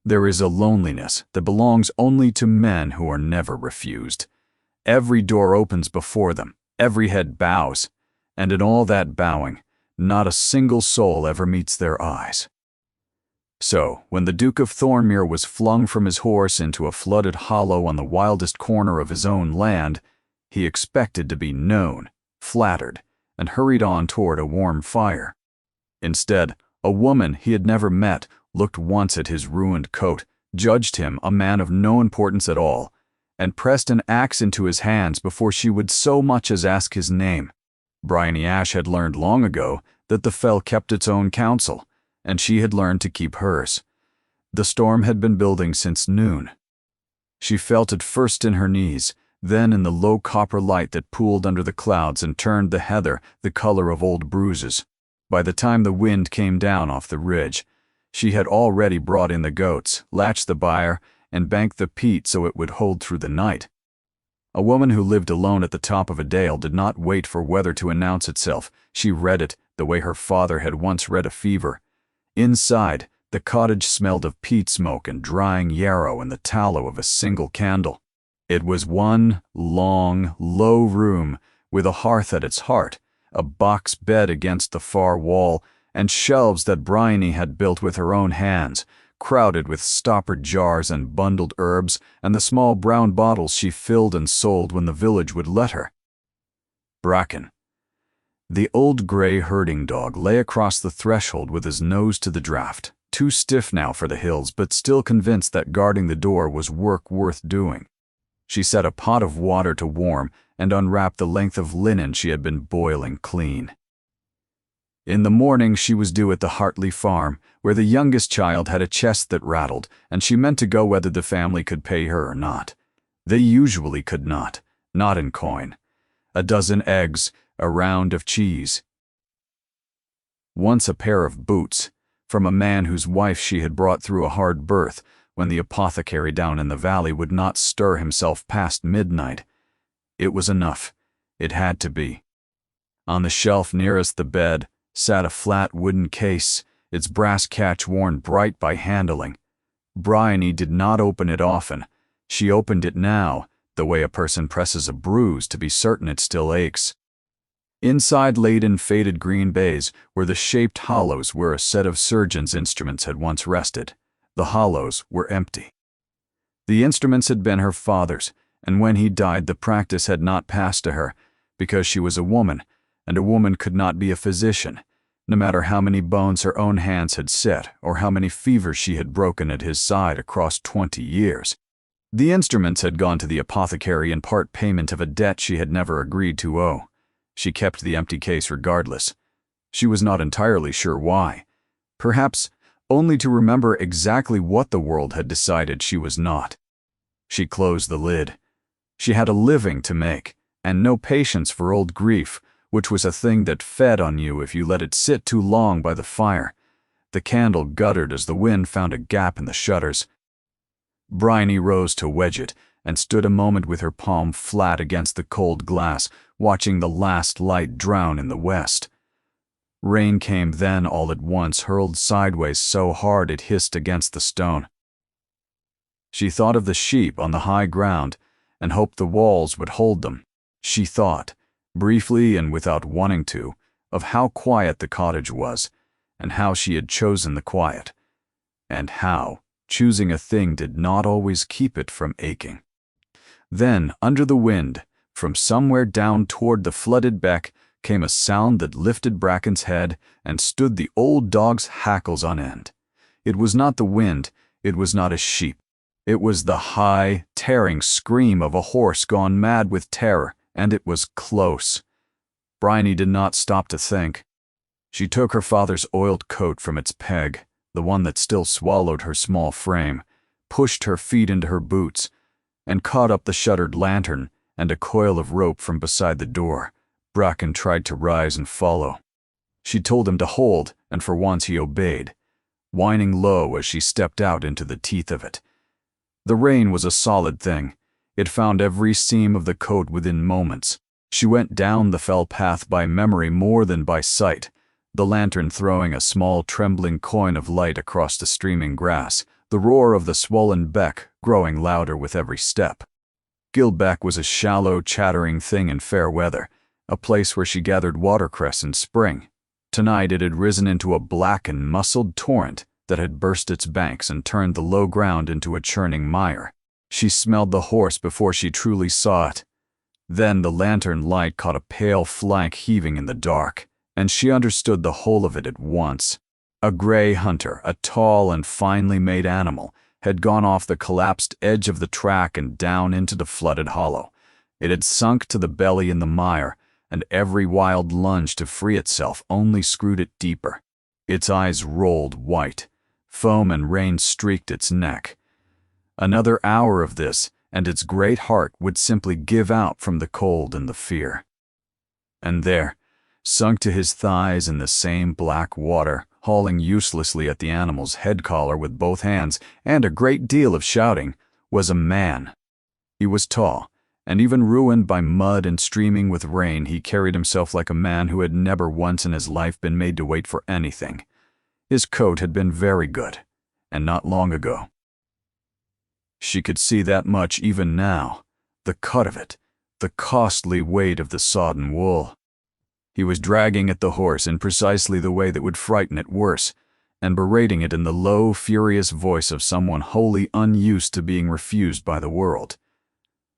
There is a loneliness that belongs only to men who are never refused. Every door opens before them, every head bows, and in all that bowing, not a single soul ever meets their eyes. So, when the Duke of Thornmere was flung from his horse into a flooded hollow on the wildest corner of his own land, he expected to be known, flattered, and hurried on toward a warm fire. Instead, a woman he had never met looked once at his ruined coat, judged him a man of no importance at all, and pressed an axe into his hands before she would so much as ask his name. Bryony Ash had learned long ago that the fell kept its own counsel, and she had learned to keep hers. The storm had been building since noon. She felt it first in her knees, then in the low copper light that pooled under the clouds and turned the heather the color of old bruises. By the time the wind came down off the ridge, she had already brought in the goats, latched the byre, and banked the peat so it would hold through the night. A woman who lived alone at the top of a dale did not wait for weather to announce itself. She read it the way her father had once read a fever. Inside, the cottage smelled of peat smoke and drying yarrow and the tallow of a single candle. It was one long, low room with a hearth at its heart, a box bed against the far wall, and shelves that Bryony had built with her own hands, crowded with stoppered jars and bundled herbs and the small brown bottles she filled and sold when the village would let her. Bracken. The old gray herding dog lay across the threshold with his nose to the draught, too stiff now for the hills but still convinced that guarding the door was work worth doing. She set a pot of water to warm and unwrapped the length of linen she had been boiling clean. In the morning she was due at the Hartley farm, where the youngest child had a chest that rattled, and she meant to go whether the family could pay her or not. They usually could not in coin. A dozen eggs, a round of cheese. Once a pair of boots, from a man whose wife she had brought through a hard birth, when the apothecary down in the valley would not stir himself past midnight. It was enough. It had to be. On the shelf nearest the bed sat a flat wooden case, its brass catch worn bright by handling. Bryony did not open it often. She opened it now, the way a person presses a bruise to be certain it still aches. Inside, laid in faded green baize, were the shaped hollows where a set of surgeon's instruments had once rested. The hollows were empty. The instruments had been her father's, and when he died the practice had not passed to her, because she was a woman, and a woman could not be a physician, no matter how many bones her own hands had set or how many fevers she had broken at his side across 20 years. The instruments had gone to the apothecary in part payment of a debt she had never agreed to owe. She kept the empty case regardless. She was not entirely sure why. Perhaps only to remember exactly what the world had decided she was not. She closed the lid. She had a living to make, and no patience for old grief, which was a thing that fed on you if you let it sit too long by the fire. The candle guttered as the wind found a gap in the shutters. Bryony rose to wedge it, and stood a moment with her palm flat against the cold glass, watching the last light drown in the west. Rain came then all at once, hurled sideways so hard it hissed against the stone. She thought of the sheep on the high ground, and hoped the walls would hold them. She thought, briefly and without wanting to, of how quiet the cottage was, and how she had chosen the quiet, and how choosing a thing did not always keep it from aching. Then, under the wind, from somewhere down toward the flooded beck, came a sound that lifted Bracken's head and stood the old dog's hackles on end. It was not the wind, it was not a sheep. It was the high, tearing scream of a horse gone mad with terror, and it was close. Bryony did not stop to think. She took her father's oiled coat from its peg, the one that still swallowed her small frame, pushed her feet into her boots, and caught up the shuttered lantern and a coil of rope from beside the door. Bracken tried to rise and follow. She told him to hold, and for once he obeyed, whining low as she stepped out into the teeth of it. The rain was a solid thing. It found every seam of the coat within moments. She went down the fell path by memory more than by sight, the lantern throwing a small trembling coin of light across the streaming grass, the roar of the swollen beck growing louder with every step. Gilbeck was a shallow, chattering thing in fair weather, a place where she gathered watercress in spring. Tonight it had risen into a black and muscled torrent that had burst its banks and turned the low ground into a churning mire. She smelled the horse before she truly saw it. Then the lantern light caught a pale flank heaving in the dark, and she understood the whole of it at once. A gray hunter, a tall and finely made animal, had gone off the collapsed edge of the track and down into the flooded hollow. It had sunk to the belly in the mire, and every wild lunge to free itself only screwed it deeper. Its eyes rolled white. Foam and rain streaked its neck. Another hour of this, and its great heart would simply give out from the cold and the fear. And there, sunk to his thighs in the same black water, hauling uselessly at the animal's head collar with both hands and a great deal of shouting, was a man. He was tall, and even ruined by mud and streaming with rain, he carried himself like a man who had never once in his life been made to wait for anything. His coat had been very good, and not long ago. She could see that much even now, the cut of it, the costly weight of the sodden wool. He was dragging at the horse in precisely the way that would frighten it worse, and berating it in the low, furious voice of someone wholly unused to being refused by the world.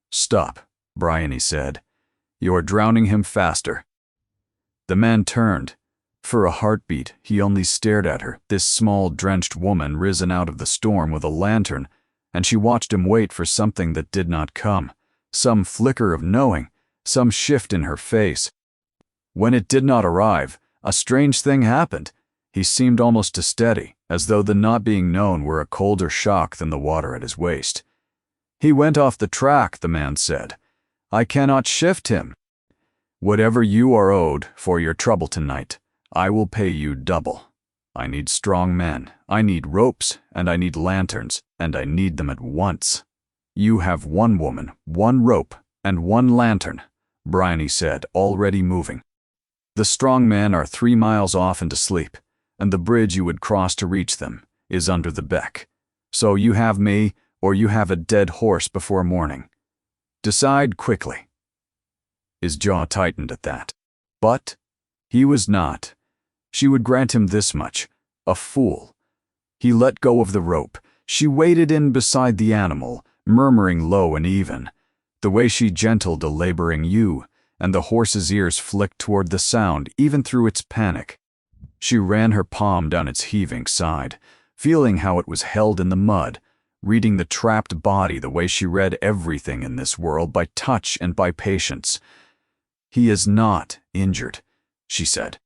"Stop," Bryony said. "You're drowning him faster." The man turned. For a heartbeat, he only stared at her, this small, drenched woman risen out of the storm with a lantern, and she watched him wait for something that did not come, some flicker of knowing, some shift in her face. When it did not arrive, a strange thing happened. He seemed almost to steady, as though the not being known were a colder shock than the water at his waist. "He went off the track," the man said. "I cannot shift him. Whatever you are owed for your trouble tonight, I will pay you double. I need strong men, I need ropes, and I need lanterns, and I need them at once." "You have one woman, one rope, and one lantern," Bryony said, already moving. "The strong men are 3 miles off and asleep, and the bridge you would cross to reach them is under the beck. So you have me, or you have a dead horse before morning. Decide quickly." His jaw tightened at that. But he was not. She would grant him this much. A fool. He let go of the rope. She waded in beside the animal, murmuring low and even, the way she gentled a laboring ewe, and the horse's ears flicked toward the sound, even through its panic. She ran her palm down its heaving side, feeling how it was held in the mud, reading the trapped body the way she read everything in this world by touch and by patience. "He is not injured," she said.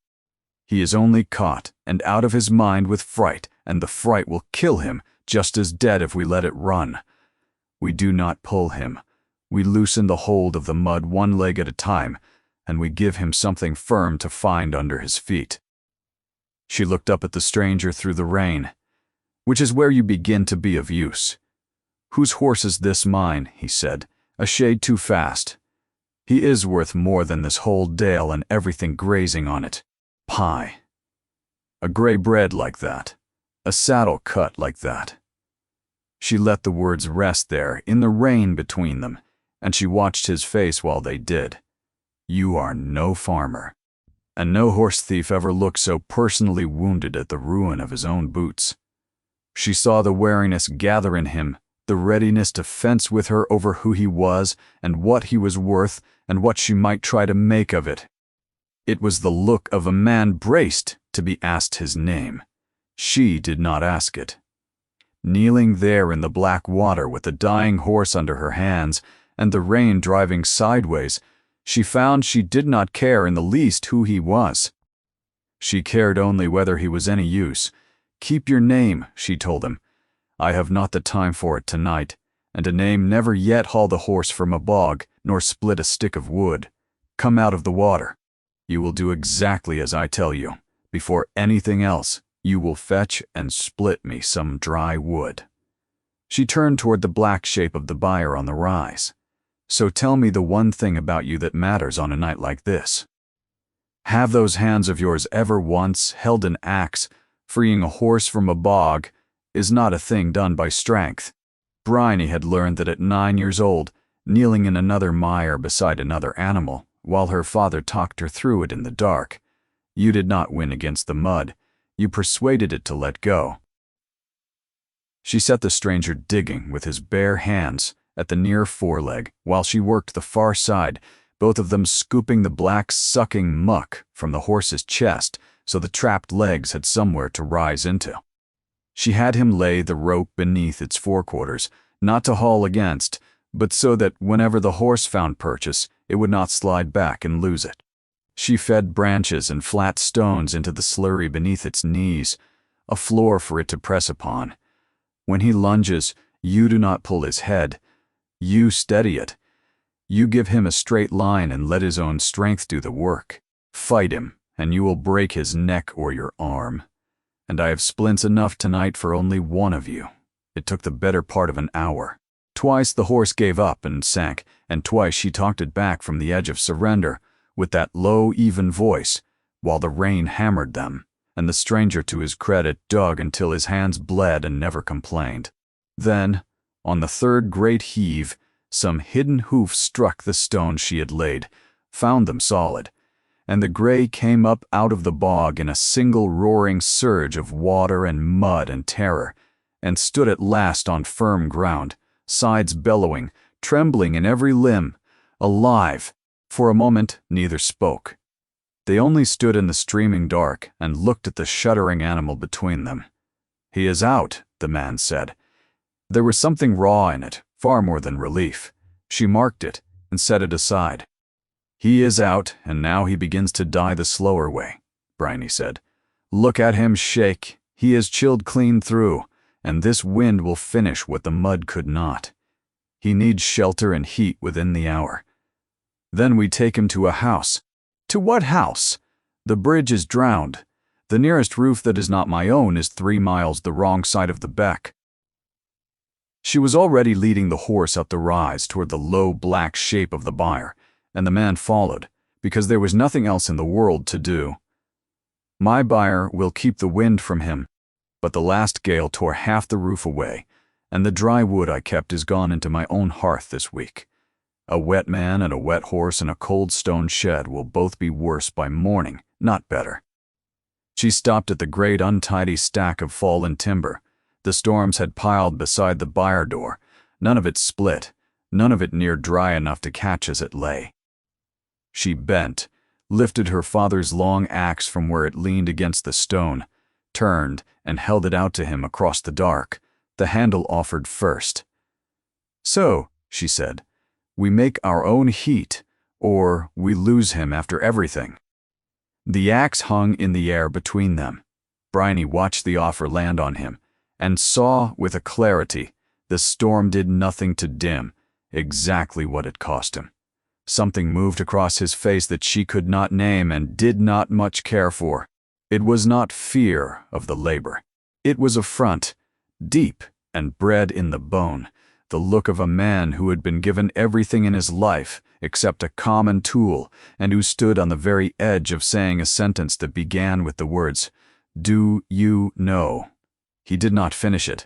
"He is only caught and out of his mind with fright, and the fright will kill him just as dead if we let it run. We do not pull him. We loosen the hold of the mud one leg at a time, and we give him something firm to find under his feet." She looked up at the stranger through the rain. "Which is where you begin to be of use." "Whose horse is this mine?" he said, a shade too fast. "He is worth more than this whole dale and everything grazing on it. Pie. A gray bread like that. A saddle cut like that." She let the words rest there, in the rain between them, and she watched his face while they did. "You are no farmer." And no horse thief ever looked so personally wounded at the ruin of his own boots. She saw the wariness gather in him, the readiness to fence with her over who he was and what he was worth and what she might try to make of it. It was the look of a man braced to be asked his name. She did not ask it. Kneeling there in the black water with the dying horse under her hands and the rain driving sideways, she found she did not care in the least who he was. She cared only whether he was any use. "Keep your name," she told him. "I have not the time for it tonight, and a name never yet hauled a horse from a bog, nor split a stick of wood. Come out of the water. You will do exactly as I tell you. Before anything else, you will fetch and split me some dry wood." She turned toward the black shape of the byre on the rise. "So tell me the one thing about you that matters on a night like this. Have those hands of yours ever once held an axe, freeing a horse from a bog, is not a thing done by strength. Bryony had learned that at 9 years old, kneeling in another mire beside another animal, while her father talked her through it in the dark. You did not win against the mud. You persuaded it to let go. She set the stranger digging with his bare hands at the near foreleg while she worked the far side, both of them scooping the black sucking muck from the horse's chest so the trapped legs had somewhere to rise into. She had him lay the rope beneath its forequarters, not to haul against, but so that whenever the horse found purchase, it would not slide back and lose it. She fed branches and flat stones into the slurry beneath its knees, a floor for it to press upon. When he lunges, you do not pull his head. You steady it. You give him a straight line and let his own strength do the work. Fight him, and you will break his neck or your arm. And I have splints enough tonight for only one of you. It took the better part of an hour. Twice the horse gave up and sank, and twice she talked it back from the edge of surrender, with that low, even voice, while the rain hammered them, and the stranger, to his credit, dug until his hands bled and never complained. Then, on the third great heave, some hidden hoof struck the stones she had laid, found them solid, and the gray came up out of the bog in a single roaring surge of water and mud and terror, and stood at last on firm ground, sides bellowing, trembling in every limb, alive. For a moment, neither spoke. They only stood in the streaming dark and looked at the shuddering animal between them. "He is out," the man said. There was something raw in it, far more than relief. She marked it and set it aside. "He is out, and now he begins to die the slower way," Bryony said. "Look at him shake. He is chilled clean through, and this wind will finish what the mud could not. He needs shelter and heat within the hour. Then we take him to a house." "To what house?" "The bridge is drowned. The nearest roof that is not my own is 3 miles the wrong side of the beck." She was already leading the horse up the rise toward the low black shape of the byre, and the man followed, because there was nothing else in the world to do. "My byre will keep the wind from him, but the last gale tore half the roof away, and the dry wood I kept is gone into my own hearth this week. A wet man and a wet horse in a cold stone shed will both be worse by morning, not better." She stopped at the great untidy stack of fallen timber. The storms had piled beside the byre door, none of it split, none of it near dry enough to catch as it lay. She bent, lifted her father's long axe from where it leaned against the stone, turned and held it out to him across the dark, the handle offered first. "So," she said, "we make our own heat, or we lose him after everything." The axe hung in the air between them. Bryony watched the offer land on him, and saw with a clarity the storm did nothing to dim exactly what it cost him. Something moved across his face that she could not name and did not much care for. It was not fear of the labor. It was affront, deep and bred in the bone, the look of a man who had been given everything in his life except a common tool, and who stood on the very edge of saying a sentence that began with the words, "Do you know?" He did not finish it.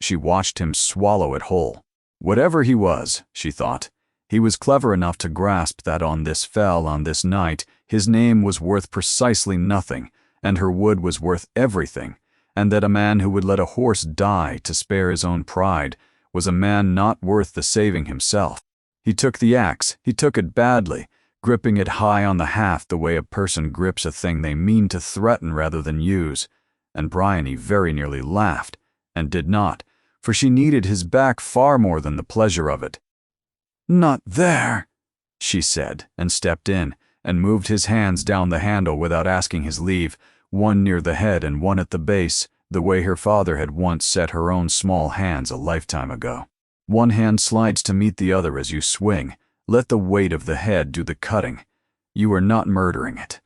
She watched him swallow it whole. Whatever he was, she thought, he was clever enough to grasp that on this night, his name was worth precisely nothing, and her wood was worth everything, and that a man who would let a horse die to spare his own pride was a man not worth the saving himself. He took the axe, he took it badly, gripping it high on the haft the way a person grips a thing they mean to threaten rather than use, and Bryony very nearly laughed, and did not, for she needed his back far more than the pleasure of it. "Not there," she said, and stepped in, and moved his hands down the handle without asking his leave, one near the head and one at the base, the way her father had once set her own small hands a lifetime ago. One hand slides to meet the other as you swing. Let the weight of the head do the cutting. You are not murdering it.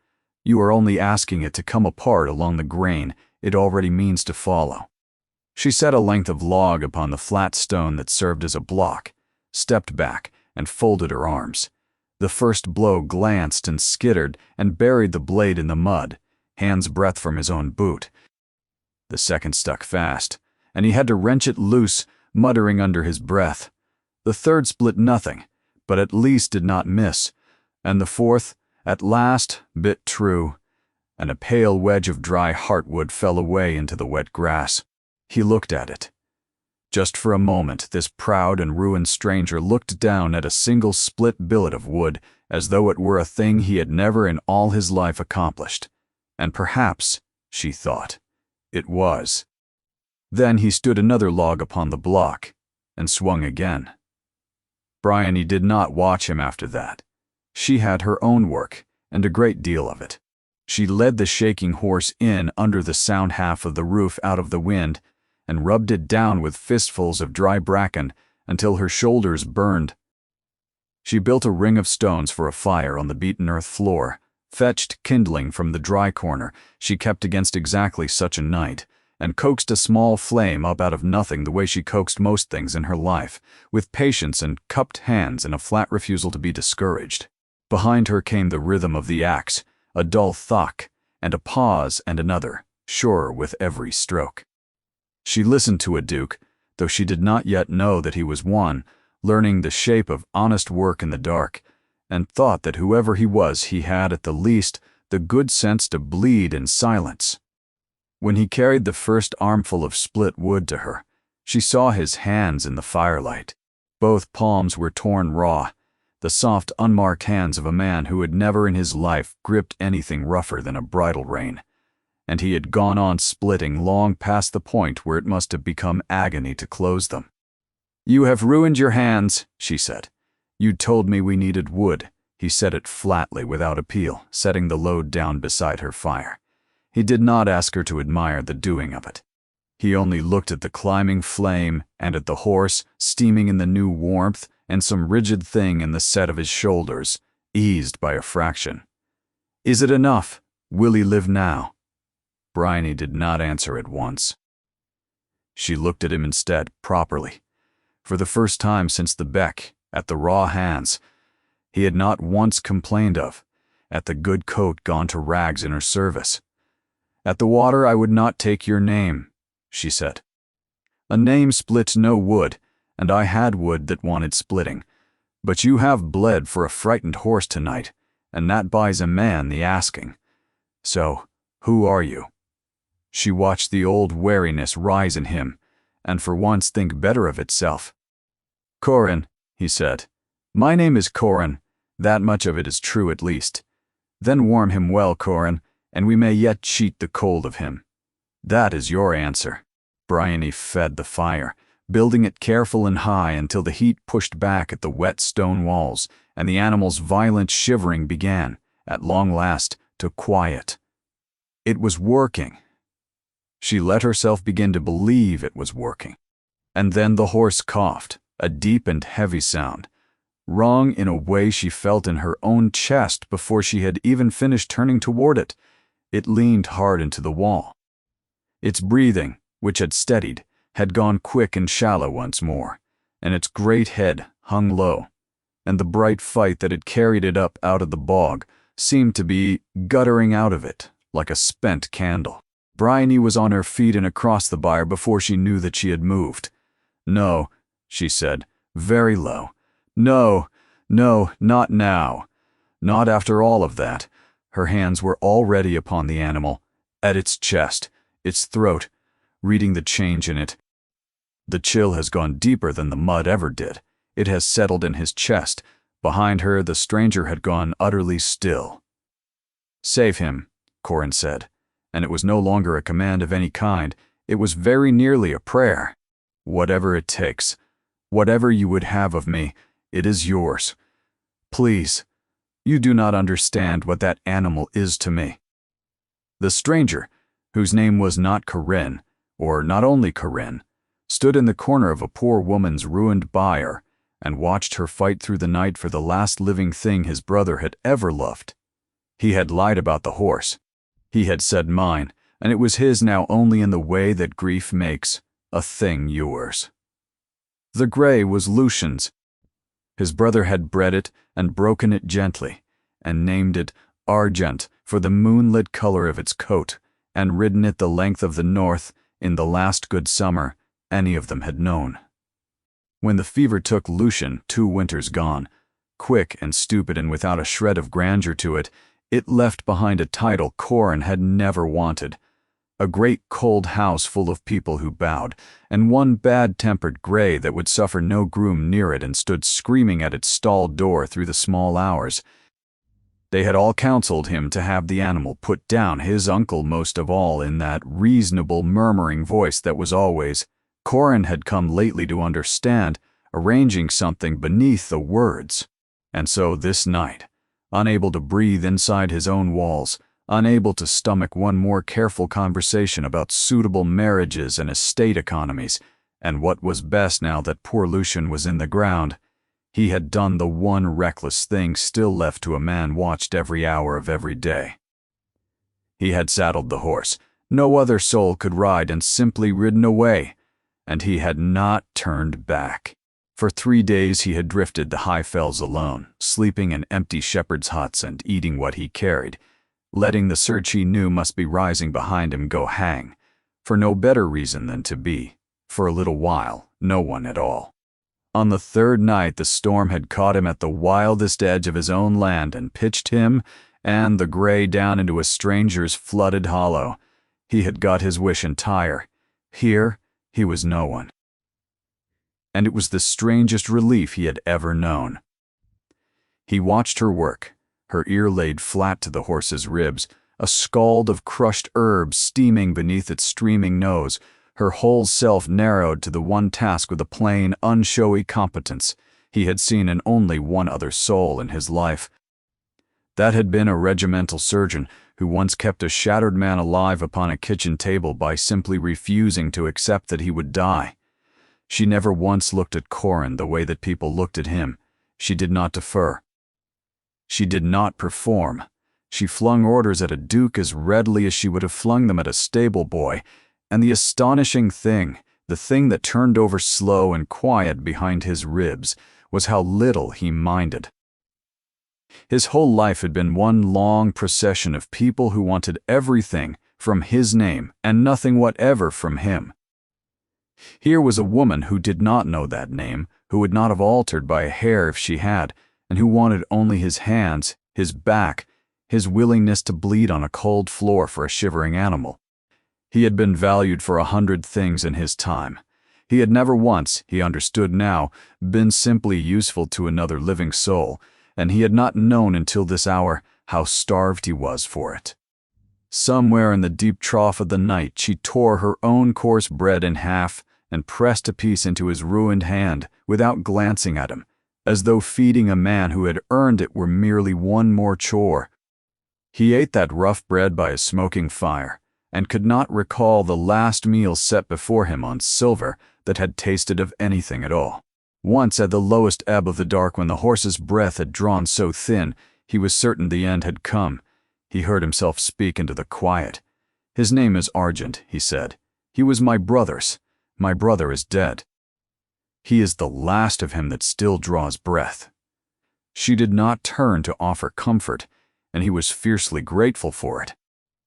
You are only asking it to come apart along the grain it already means to follow. She set a length of log upon the flat stone that served as a block, stepped back, and folded her arms. The first blow glanced and skittered and buried the blade in the mud, hand's breadth from his own boot. The second stuck fast, and he had to wrench it loose, muttering under his breath. The third split nothing, but at least did not miss, and the fourth, at last, bit true, and a pale wedge of dry heartwood fell away into the wet grass. He looked at it. Just for a moment, this proud and ruined stranger looked down at a single split billet of wood as though it were a thing he had never in all his life accomplished. And perhaps, she thought, it was. Then he stood another log upon the block and swung again. Bryony did not watch him after that. She had her own work, and a great deal of it. She led the shaking horse in under the sound half of the roof out of the wind, and rubbed it down with fistfuls of dry bracken until her shoulders burned. She built a ring of stones for a fire on the beaten earth floor, fetched kindling from the dry corner she kept against exactly such a night, and coaxed a small flame up out of nothing the way she coaxed most things in her life, with patience and cupped hands and a flat refusal to be discouraged. Behind her came the rhythm of the axe, a dull thwack, and a pause and another, surer with every stroke. She listened to a duke, though she did not yet know that he was one, learning the shape of honest work in the dark, and thought that whoever he was, he had at the least the good sense to bleed in silence. When he carried the first armful of split wood to her, she saw his hands in the firelight. Both palms were torn raw, the soft, unmarked hands of a man who had never in his life gripped anything rougher than a bridle rein. And he had gone on splitting long past the point where it must have become agony to close them. "You have ruined your hands," she said. "You told me we needed wood." He said it flatly, without appeal, setting the load down beside her fire. He did not ask her to admire the doing of it. He only looked at the climbing flame and at the horse, steaming in the new warmth, and some rigid thing in the set of his shoulders, eased by a fraction. "Is it enough? Will he live now?" Bryony did not answer at once. She looked at him instead, properly. For the first time since the beck, at the raw hands he had not once complained of, at the good coat gone to rags in her service. "At the water I would not take your name," she said. "A name splits no wood, and I had wood that wanted splitting. But you have bled for a frightened horse tonight, and that buys a man the asking. So, who are you?" She watched the old wariness rise in him, and for once think better of itself. "Corin," he said. "My name is Corin. That much of it is true at least. Then warm him well, Corin, and we may yet cheat the cold of him. That is your answer." Bryony fed the fire, building it careful and high until the heat pushed back at the wet stone walls, and the animal's violent shivering began, at long last, to quiet. It was working. She let herself begin to believe it was working. And then the horse coughed, a deep and heavy sound, wrung in a way she felt in her own chest before she had even finished turning toward it. It leaned hard into the wall. Its breathing, which had steadied, had gone quick and shallow once more, and its great head hung low, and the bright fight that had carried it up out of the bog seemed to be guttering out of it like a spent candle. Bryony was on her feet and across the byre before she knew that she had moved. "No," she said, very low. "No, no, not now. Not after all of that." Her hands were already upon the animal, at its chest, its throat, reading the change in it. The chill has gone deeper than the mud ever did. It has settled in his chest. Behind her, the stranger had gone utterly still. "Save him," Corin said, and it was no longer a command of any kind. It was very nearly a prayer. "Whatever it takes, whatever you would have of me, it is yours. Please, you do not understand what that animal is to me." The stranger, whose name was not Corinne, or not only Corinne, stood in the corner of a poor woman's ruined byre and watched her fight through the night for the last living thing his brother had ever loved. He had lied about the horse. He had said mine, and it was his now only in the way that grief makes a thing yours. The gray was Lucian's. His brother had bred it and broken it gently, and named it Argent for the moonlit color of its coat, and ridden it the length of the north in the last good summer, any of them had known. When the fever took Lucian, 2 winters gone, quick and stupid and without a shred of grandeur to it, it left behind a title Corin had never wanted. A great cold house full of people who bowed, and one bad-tempered grey that would suffer no groom near it and stood screaming at its stall door through the small hours. They had all counseled him to have the animal put down, his uncle most of all, in that reasonable murmuring voice that was always, Corin had come lately to understand, arranging something beneath the words. And so this night, unable to breathe inside his own walls, unable to stomach one more careful conversation about suitable marriages and estate economies, and what was best now that poor Lucian was in the ground, he had done the one reckless thing still left to a man watched every hour of every day. He had saddled the horse no other soul could ride and simply ridden away, and he had not turned back. For 3 days he had drifted the high fells alone, sleeping in empty shepherds' huts and eating what he carried, letting the surge he knew must be rising behind him go hang, for no better reason than to be, for a little while, no one at all. On the 3rd night the storm had caught him at the wildest edge of his own land and pitched him and the grey down into a stranger's flooded hollow. He had got his wish entire. Here he was no one. And it was the strangest relief he had ever known. He watched her work, her ear laid flat to the horse's ribs, a scald of crushed herbs steaming beneath its streaming nose, her whole self narrowed to the one task with a plain, unshowy competence he had seen in only one other soul in his life. That had been a regimental surgeon who once kept a shattered man alive upon a kitchen table by simply refusing to accept that he would die. She never once looked at Corin the way that people looked at him. She did not defer. She did not perform. She flung orders at a duke as readily as she would have flung them at a stable boy, and the astonishing thing, the thing that turned over slow and quiet behind his ribs, was how little he minded. His whole life had been one long procession of people who wanted everything from his name and nothing whatever from him. Here was a woman who did not know that name, who would not have altered by a hair if she had, and who wanted only his hands, his back, his willingness to bleed on a cold floor for a shivering animal. He had been valued for 100 things in his time. He had never once, he understood now, been simply useful to another living soul, and he had not known until this hour how starved he was for it. Somewhere in the deep trough of the night she tore her own coarse bread in half and pressed a piece into his ruined hand without glancing at him, as though feeding a man who had earned it were merely one more chore. He ate that rough bread by a smoking fire, and could not recall the last meal set before him on silver that had tasted of anything at all. Once at the lowest ebb of the dark, when the horse's breath had drawn so thin he was certain the end had come, he heard himself speak into the quiet. "His name is Argent," he said. "He was my brother's. My brother is dead. He is the last of him that still draws breath." She did not turn to offer comfort, and he was fiercely grateful for it.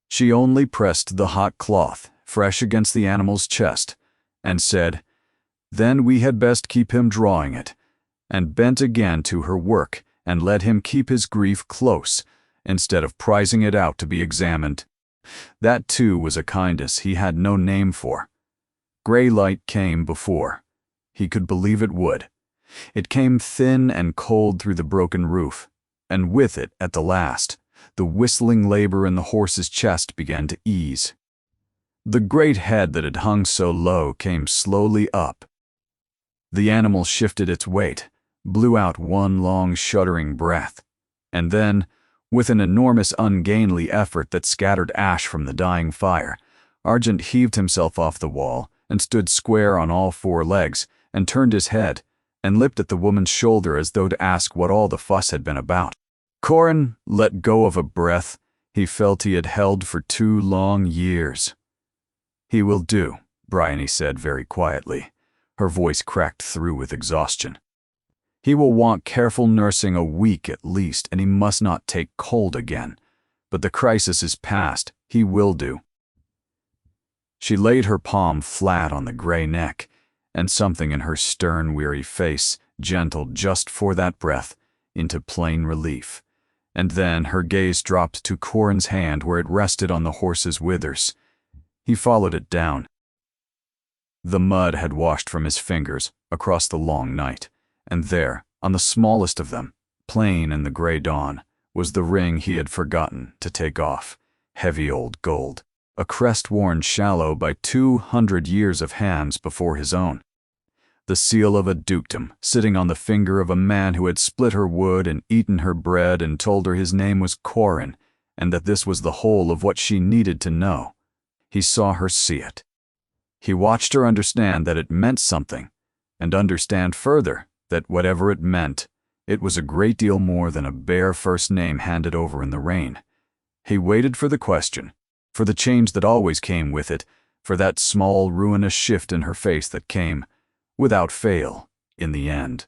She only pressed the hot cloth, fresh against the animal's chest, and said, "Then we had best keep him drawing it," and bent again to her work and let him keep his grief close, instead of prizing it out to be examined. That too was a kindness he had no name for. Gray light came before. He could believe it would. It came thin and cold through the broken roof, and with it, at the last, the whistling labor in the horse's chest began to ease. The great head that had hung so low came slowly up. The animal shifted its weight, blew out one long shuddering breath, and then, with an enormous ungainly effort that scattered ash from the dying fire, Argent heaved himself off the wall and stood square on all 4 legs and turned his head and lipped at the woman's shoulder as though to ask what all the fuss had been about. Corin let go of a breath he felt he had held for 2 long years. "He will do," Bryony said very quietly, her voice cracked through with exhaustion. "He will want careful nursing a week at least, and he must not take cold again. But the crisis is past. He will do." She laid her palm flat on the gray neck, and something in her stern, weary face gentled just for that breath into plain relief. And then her gaze dropped to Corin's hand where it rested on the horse's withers. He followed it down. The mud had washed from his fingers across the long night, and there, on the smallest of them, plain in the gray dawn, was the ring he had forgotten to take off, heavy old gold, a crest worn shallow by 200 years of hands before his own. The seal of a dukedom sitting on the finger of a man who had split her wood and eaten her bread and told her his name was Corin, and that this was the whole of what she needed to know. He saw her see it. He watched her understand that it meant something, and understand further that whatever it meant, it was a great deal more than a bare first name handed over in the rain. He waited for the question, for the change that always came with it, for that small ruinous shift in her face that came, without fail, in the end.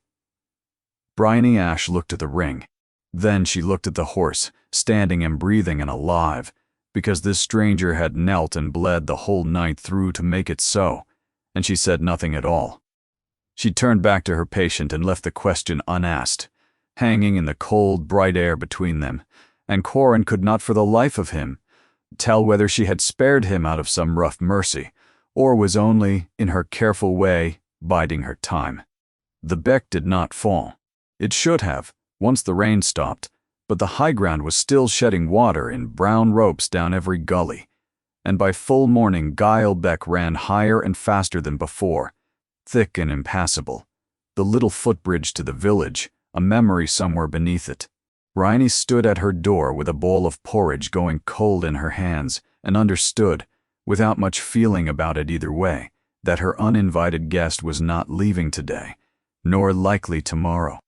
Bryony Ash looked at the ring. Then she looked at the horse, standing and breathing and alive, because this stranger had knelt and bled the whole night through to make it so, and she said nothing at all. She turned back to her patient and left the question unasked, hanging in the cold, bright air between them, and Corin could not for the life of him tell whether she had spared him out of some rough mercy, or was only, in her careful way, biding her time. The beck did not fall. It should have, once the rain stopped, but the high ground was still shedding water in brown ropes down every gully, and by full morning Guile Beck ran higher and faster than before, thick and impassable, the little footbridge to the village, a memory somewhere beneath it. Bryony stood at her door with a bowl of porridge going cold in her hands, and understood, without much feeling about it either way, that her uninvited guest was not leaving today, nor likely tomorrow.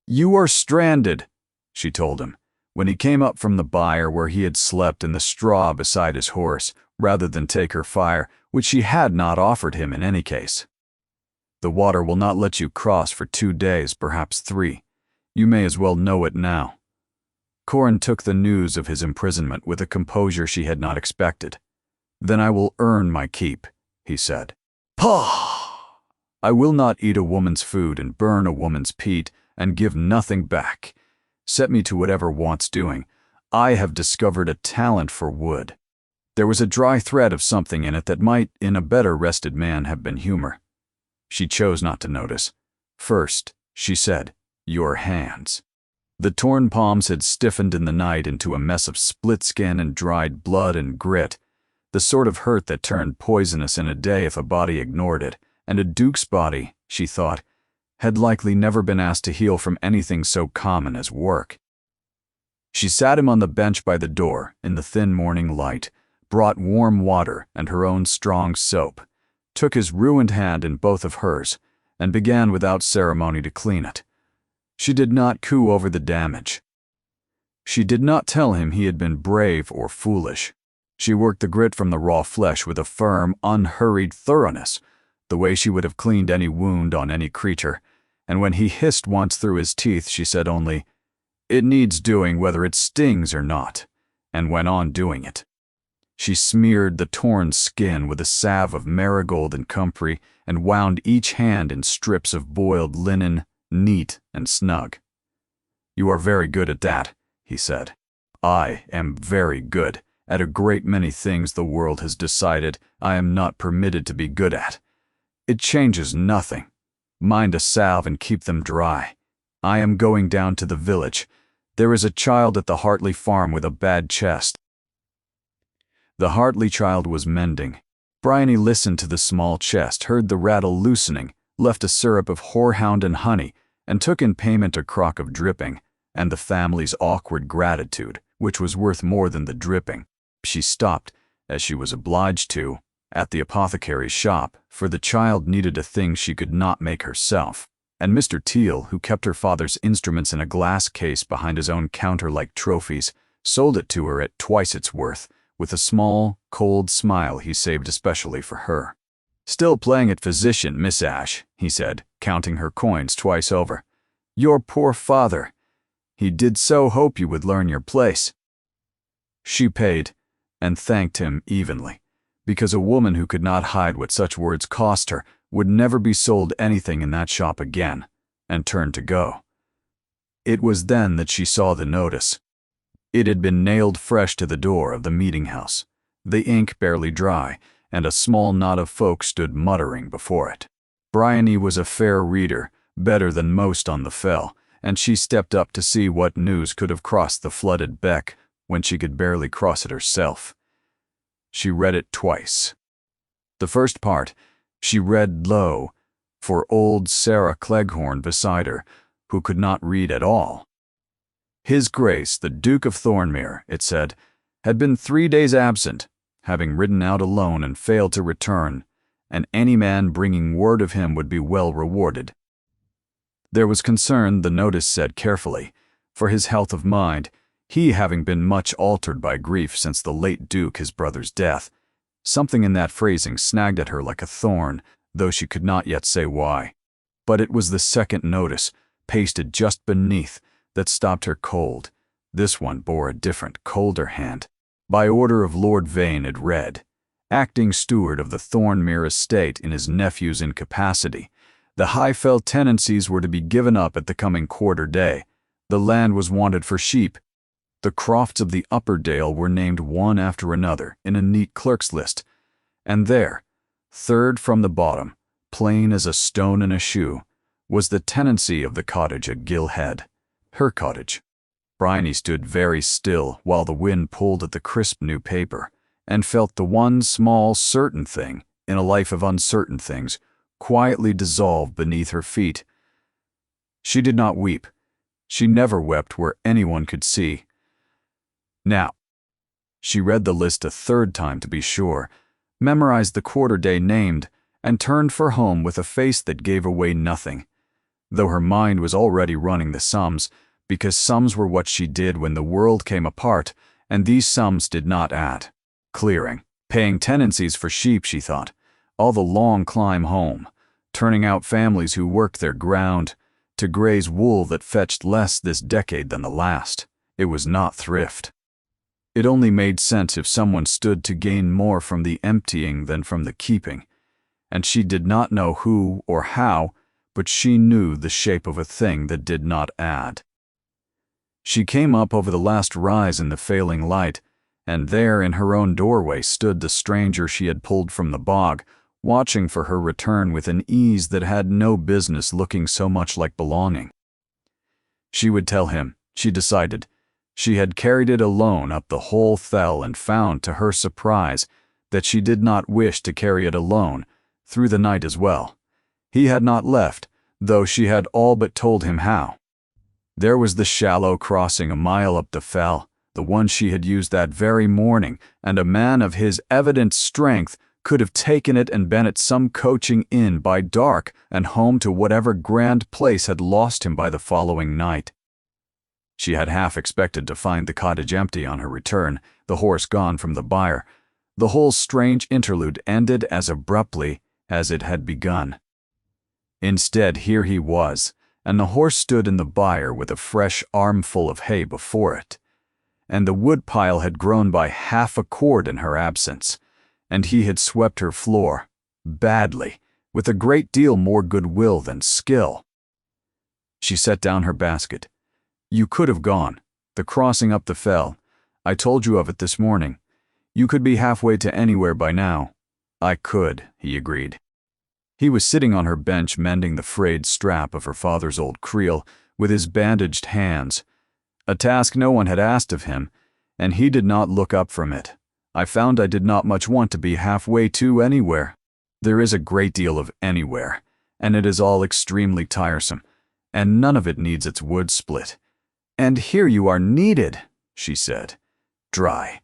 "You are stranded," she told him, when he came up from the byre where he had slept in the straw beside his horse, rather than take her fire, which she had not offered him in any case. "The water will not let you cross for 2 days, perhaps 3. You may as well know it now." Corin took the news of his imprisonment with a composure she had not expected. "Then I will earn my keep," he said. "Pah! I will not eat a woman's food and burn a woman's peat and give nothing back. Set me to whatever wants doing. I have discovered a talent for wood." There was a dry thread of something in it that might, in a better rested man, have been humor. She chose not to notice. "First," she said, "your hands." The torn palms had stiffened in the night into a mess of split skin and dried blood and grit, the sort of hurt that turned poisonous in a day if a body ignored it, and a duke's body, she thought, had likely never been asked to heal from anything so common as work. She sat him on the bench by the door in the thin morning light, brought warm water and her own strong soap, took his ruined hand in both of hers, and began without ceremony to clean it. She did not coo over the damage. She did not tell him he had been brave or foolish. She worked the grit from the raw flesh with a firm, unhurried thoroughness, the way she would have cleaned any wound on any creature, and when he hissed once through his teeth, she said only, "It needs doing whether it stings or not," and went on doing it. She smeared the torn skin with a salve of marigold and comfrey and wound each hand in strips of boiled linen, neat and snug. "You are very good at that," he said. "I am very good at a great many things the world has decided I am not permitted to be good at. It changes nothing. Mind a salve and keep them dry. I am going down to the village. There is a child at the Hartley farm with a bad chest." The Hartley child was mending. Bryony listened to the small chest, heard the rattle loosening, left a syrup of horehound and honey, and took in payment a crock of dripping, and the family's awkward gratitude, which was worth more than the dripping. She stopped, as she was obliged to, at the apothecary's shop, for the child needed a thing she could not make herself, and Mr. Teal, who kept her father's instruments in a glass case behind his own counter like trophies, sold it to her at twice its worth, with a small, cold smile he saved especially for her. "Still playing at physician, Miss Ash," he said, counting her coins twice over. "Your poor father. He did so hope you would learn your place." She paid, and thanked him evenly, because a woman who could not hide what such words cost her would never be sold anything in that shop again, and turned to go. It was then that she saw the notice. It had been nailed fresh to the door of the meeting house, the ink barely dry, and a small knot of folk stood muttering before it. Bryony was a fair reader, better than most on the fell, and she stepped up to see what news could have crossed the flooded beck when she could barely cross it herself. She read it twice. The first part she read low, for old Sarah Cleghorn beside her, who could not read at all. His Grace, the Duke of Thornmere, it said, had been 3 days absent, having ridden out alone and failed to return, and any man bringing word of him would be well rewarded. There was concern, the notice said carefully, for his health of mind, he having been much altered by grief since the late Duke his brother's death. Something in that phrasing snagged at her like a thorn, though she could not yet say why. But it was the second notice, pasted just beneath, that stopped her cold. This one bore a different, colder hand. By order of Lord Vane, it read, acting steward of the Thornmere estate in his nephew's incapacity. The Highfell tenancies were to be given up at the coming quarter day. The land was wanted for sheep. The crofts of the Upper Dale were named one after another in a neat clerk's list, and there, third from the bottom, plain as a stone in a shoe, was the tenancy of the cottage at Gill Head, her cottage. Bryony stood very still while the wind pulled at the crisp new paper, and felt the one small certain thing in a life of uncertain things quietly dissolve beneath her feet. She did not weep. She never wept where anyone could see. Now, she read the list a third time to be sure, memorized the quarter day named, and turned for home with a face that gave away nothing, though her mind was already running the sums, because sums were what she did when the world came apart, and these sums did not add. Clearing, paying tenancies for sheep, she thought, all the long climb home, turning out families who worked their ground, to graze wool that fetched less this decade than the last. It was not thrift. It only made sense if someone stood to gain more from the emptying than from the keeping, and she did not know who or how, but she knew the shape of a thing that did not add. She came up over the last rise in the failing light, and there in her own doorway stood the stranger she had pulled from the bog, watching for her return with an ease that had no business looking so much like belonging. She would tell him, she decided. She had carried it alone up the whole fell and found, to her surprise, that she did not wish to carry it alone, through the night as well. He had not left, though she had all but told him how. There was the shallow crossing a mile up the fell, the one she had used that very morning, and a man of his evident strength could have taken it and been at some coaching inn by dark and home to whatever grand place had lost him by the following night. She had half expected to find the cottage empty on her return, the horse gone from the byre. The whole strange interlude ended as abruptly as it had begun. Instead, here he was, and the horse stood in the byre with a fresh armful of hay before it, and the woodpile had grown by half a cord in her absence, and he had swept her floor, badly, with a great deal more goodwill than skill. She set down her basket. You could have gone. The crossing up the fell. I told you of it this morning. You could be halfway to anywhere by now. I could, he agreed. He was sitting on her bench mending the frayed strap of her father's old creel with his bandaged hands, a task no one had asked of him, and he did not look up from it. I found I did not much want to be halfway to anywhere. There is a great deal of anywhere, and it is all extremely tiresome, and none of it needs its wood split. And here you are needed, she said. Dry.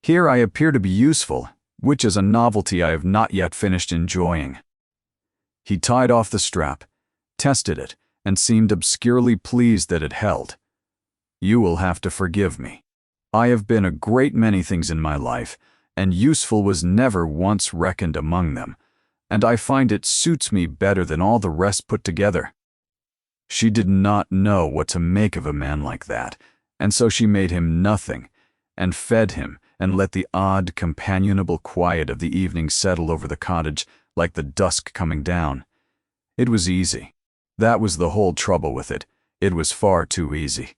Here I appear to be useful, which is a novelty I have not yet finished enjoying. He tied off the strap, tested it, and seemed obscurely pleased that it held. You will have to forgive me. I have been a great many things in my life, and useful was never once reckoned among them, and I find it suits me better than all the rest put together. She did not know what to make of a man like that, and so she made him nothing, and fed him, and let the odd, companionable quiet of the evening settle over the cottage like the dusk coming down. It was easy. That was the whole trouble with it. It was far too easy.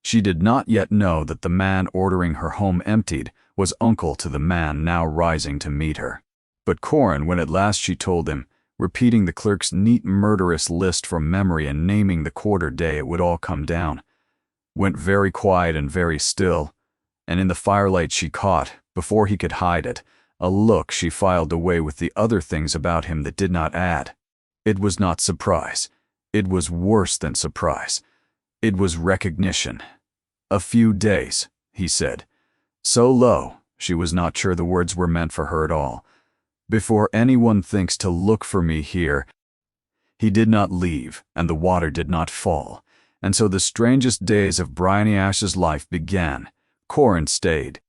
She did not yet know that the man ordering her home emptied was uncle to the man now rising to meet her. But Corin, when at last she told him, repeating the clerk's neat murderous list from memory and naming the quarter day it would all come down, went very quiet and very still, and in the firelight she caught, before he could hide it, a look she filed away with the other things about him that did not add. It was not surprise. It was worse than surprise. It was recognition. "A few days," he said. So low, she was not sure the words were meant for her at all. "Before anyone thinks to look for me here." He did not leave, and the water did not fall. And so the strangest days of Bryony Ash's life began. Corin stayed.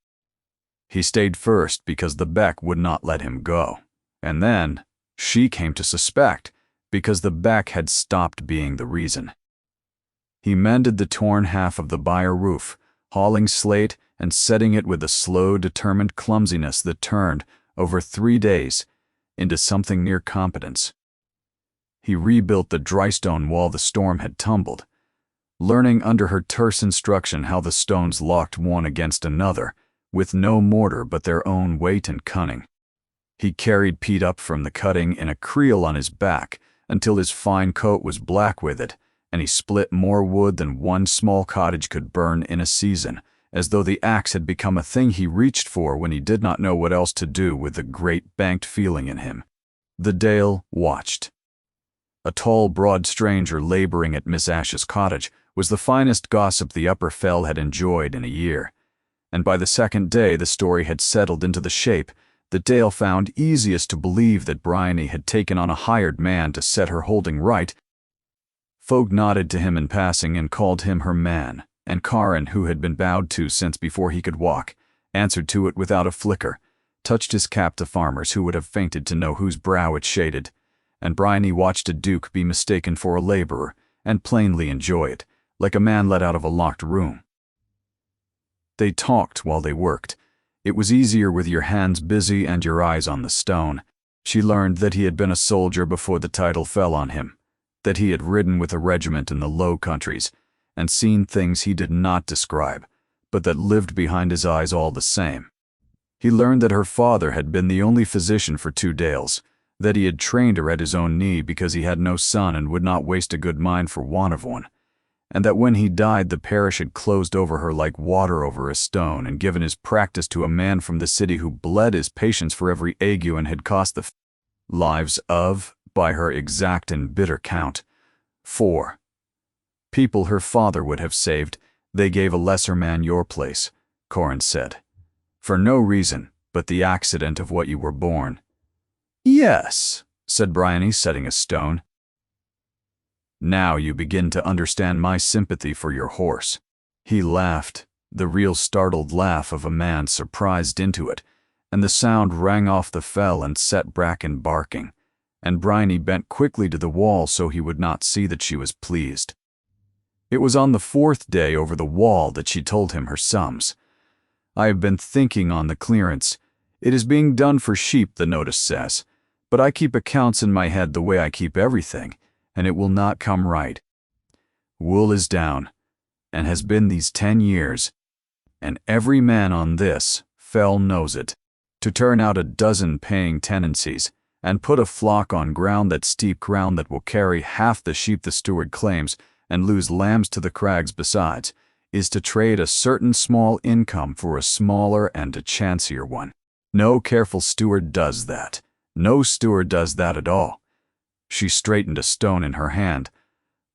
He stayed first because the beck would not let him go. And then she came to suspect, because the beck had stopped being the reason. He mended the torn half of the byre roof, hauling slate and setting it with a slow, determined clumsiness that turned, over 3 days, into something near competence. He rebuilt the drystone wall the storm had tumbled, learning under her terse instruction how the stones locked one against another, with no mortar but their own weight and cunning. He carried Pete up from the cutting in a creel on his back until his fine coat was black with it, and he split more wood than one small cottage could burn in a season, as though the axe had become a thing he reached for when he did not know what else to do with the great banked feeling in him. The Dale watched. A tall, broad stranger laboring at Miss Ash's cottage was the finest gossip the Upper Fell had enjoyed in a year, and by the second day the story had settled into the shape that Dale found easiest to believe that Bryony had taken on a hired man to set her holding right. Folk nodded to him in passing and called him her man, and Corin, who had been bowed to since before he could walk, answered to it without a flicker, touched his cap to farmers who would have fainted to know whose brow it shaded, and Bryony watched a duke be mistaken for a laborer, and plainly enjoy it, like a man let out of a locked room. They talked while they worked. It was easier with your hands busy and your eyes on the stone. She learned that he had been a soldier before the title fell on him, that he had ridden with a regiment in the Low Countries, and seen things he did not describe, but that lived behind his eyes all the same. He learned that her father had been the only physician for 2 Dales, that he had trained her at his own knee because he had no son and would not waste a good mind for want of one, and that when he died the parish had closed over her like water over a stone and given his practice to a man from the city who bled his patients for every ague and had cost the lives of, by her exact and bitter count, 4 people her father would have saved. They gave a lesser man your place, Corin said, for no reason but the accident of what you were born. Yes, said Bryony, setting a stone. Now you begin to understand my sympathy for your horse. He laughed, the real startled laugh of a man surprised into it, and the sound rang off the fell and set Bracken barking, and Bryony bent quickly to the wall so he would not see that she was pleased. It was on the 4th day over the wall that she told him her sums. I have been thinking on the clearance. It is being done for sheep, the notice says, but I keep accounts in my head the way I keep everything, and it will not come right. Wool is down, and has been these 10 years, and every man on this fell knows it. To turn out a dozen paying tenancies, and put a flock on ground that steep ground that will carry half the sheep the steward claims, and lose lambs to the crags besides, is to trade a certain small income for a smaller and a chancier one. No careful steward does that. No steward does that at all. She straightened a stone in her hand.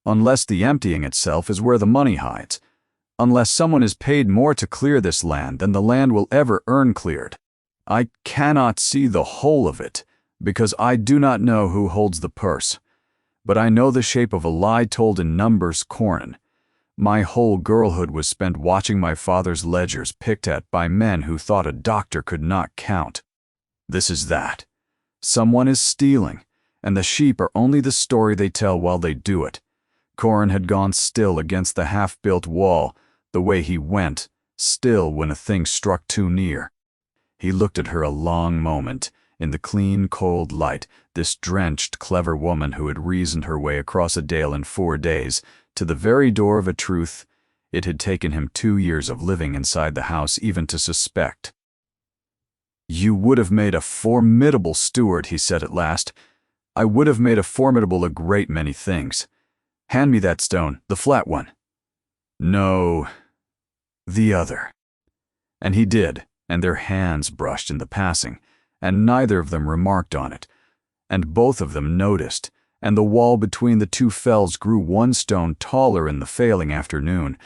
Unless the emptying itself is where the money hides. Unless someone is paid more to clear this land than the land will ever earn cleared. I cannot see the whole of it, because I do not know who holds the purse. But I know the shape of a lie told in numbers, Corin. My whole girlhood was spent watching my father's ledgers picked at by men who thought a doctor could not count. This is that. Someone is stealing, and the sheep are only the story they tell while they do it. Corin had gone still against the half-built wall, the way he went, still when a thing struck too near. He looked at her a long moment, in the clean, cold light, this drenched, clever woman who had reasoned her way across a dale in 4 days, to the very door of a truth it had taken him 2 years of living inside the house even to suspect. "You would have made a formidable steward," he said at last. "I would have made a formidable a great many things. Hand me that stone, the flat one." "No, the other." And he did, and their hands brushed in the passing, and neither of them remarked on it, and both of them noticed, and the wall between the 2 fells grew 1 stone taller in the failing afternoon.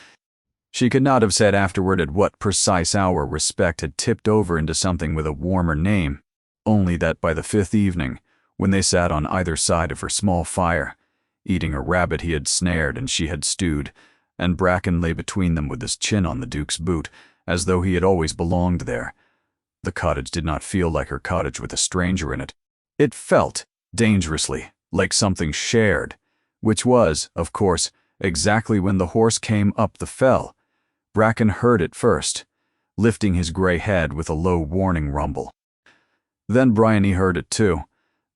She could not have said afterward at what precise hour respect had tipped over into something with a warmer name, only that by the 5th evening, when they sat on either side of her small fire, eating a rabbit he had snared and she had stewed, and Bracken lay between them with his chin on the Duke's boot, as though he had always belonged there, the cottage did not feel like her cottage with a stranger in it. It felt, dangerously, like something shared, which was, of course, exactly when the horse came up the fell. Bracken heard it first, lifting his gray head with a low warning rumble. Then Bryony heard it too,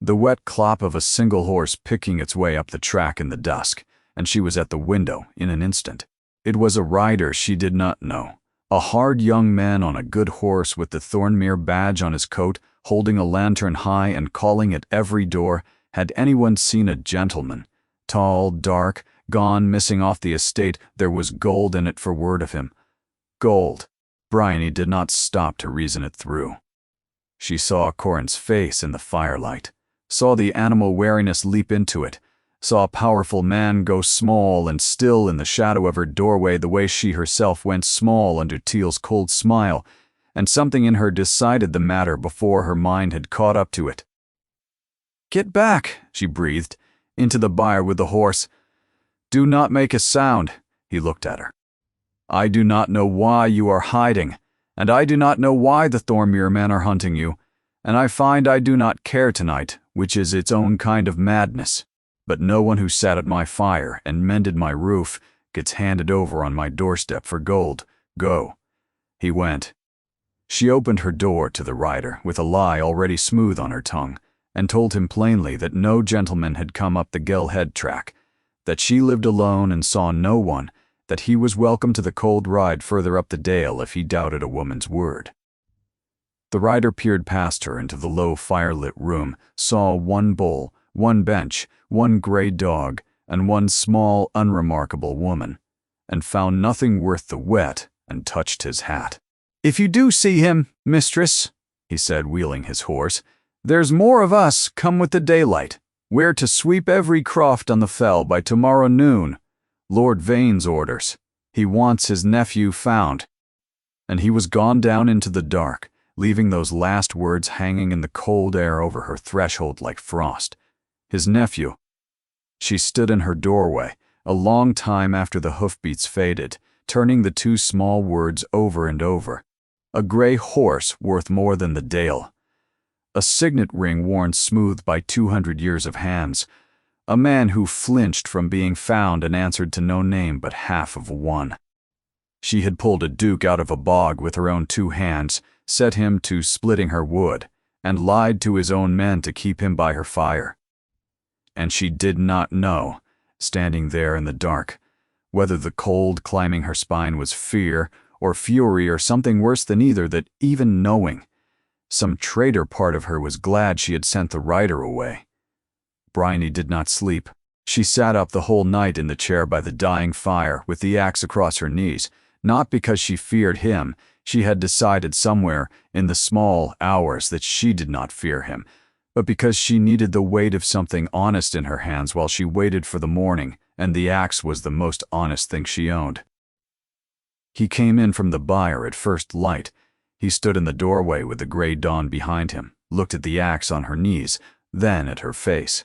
the wet clop of a single horse picking its way up the track in the dusk, and she was at the window in an instant. It was a rider she did not know, a hard young man on a good horse with the Thornmere badge on his coat, holding a lantern high and calling at every door. Had anyone seen a gentleman, tall, dark, gone missing off the estate, there was gold in it for word of him. Gold. Bryony did not stop to reason it through. She saw Corin's face in the firelight, saw the animal wariness leap into it, saw a powerful man go small and still in the shadow of her doorway the way she herself went small under Teal's cold smile, and something in her decided the matter before her mind had caught up to it. "Get back," she breathed, "into the byre with the horse. Do not make a sound." He looked at her. "I do not know why you are hiding, and I do not know why the Thornmere men are hunting you, and I find I do not care tonight, which is its own kind of madness. But no one who sat at my fire and mended my roof gets handed over on my doorstep for gold. Go." He went. She opened her door to the rider with a lie already smooth on her tongue, and told him plainly that no gentleman had come up the Gell Head track, that she lived alone and saw no one, that he was welcome to the cold ride further up the dale if he doubted a woman's word. The rider peered past her into the low firelit room, saw 1 bowl, 1 bench, 1 gray dog, and 1 small, unremarkable woman, and found nothing worth the wet, and touched his hat. "If you do see him, mistress," he said, wheeling his horse, "there's more of us come with the daylight. We're to sweep every croft on the fell by tomorrow noon. Lord Vane's orders. He wants his nephew found." And he was gone down into the dark, leaving those last words hanging in the cold air over her threshold like frost. His nephew. She stood in her doorway, a long time after the hoofbeats faded, turning the 2 small words over and over. A gray horse worth more than the dale. A signet ring worn smooth by 200 years of hands. A man who flinched from being found and answered to no name but half of one. She had pulled a duke out of a bog with her own 2 hands, set him to splitting her wood, and lied to his own men to keep him by her fire. And she did not know, standing there in the dark, whether the cold climbing her spine was fear or fury or something worse than either, that even knowing, some traitor part of her was glad she had sent the rider away. Bryony did not sleep. She sat up the whole night in the chair by the dying fire with the axe across her knees, not because she feared him. She had decided somewhere in the small hours that she did not fear him, but because she needed the weight of something honest in her hands while she waited for the morning, and the axe was the most honest thing she owned. He came in from the byre at first light. He stood in the doorway with the gray dawn behind him, looked at the axe on her knees, then at her face.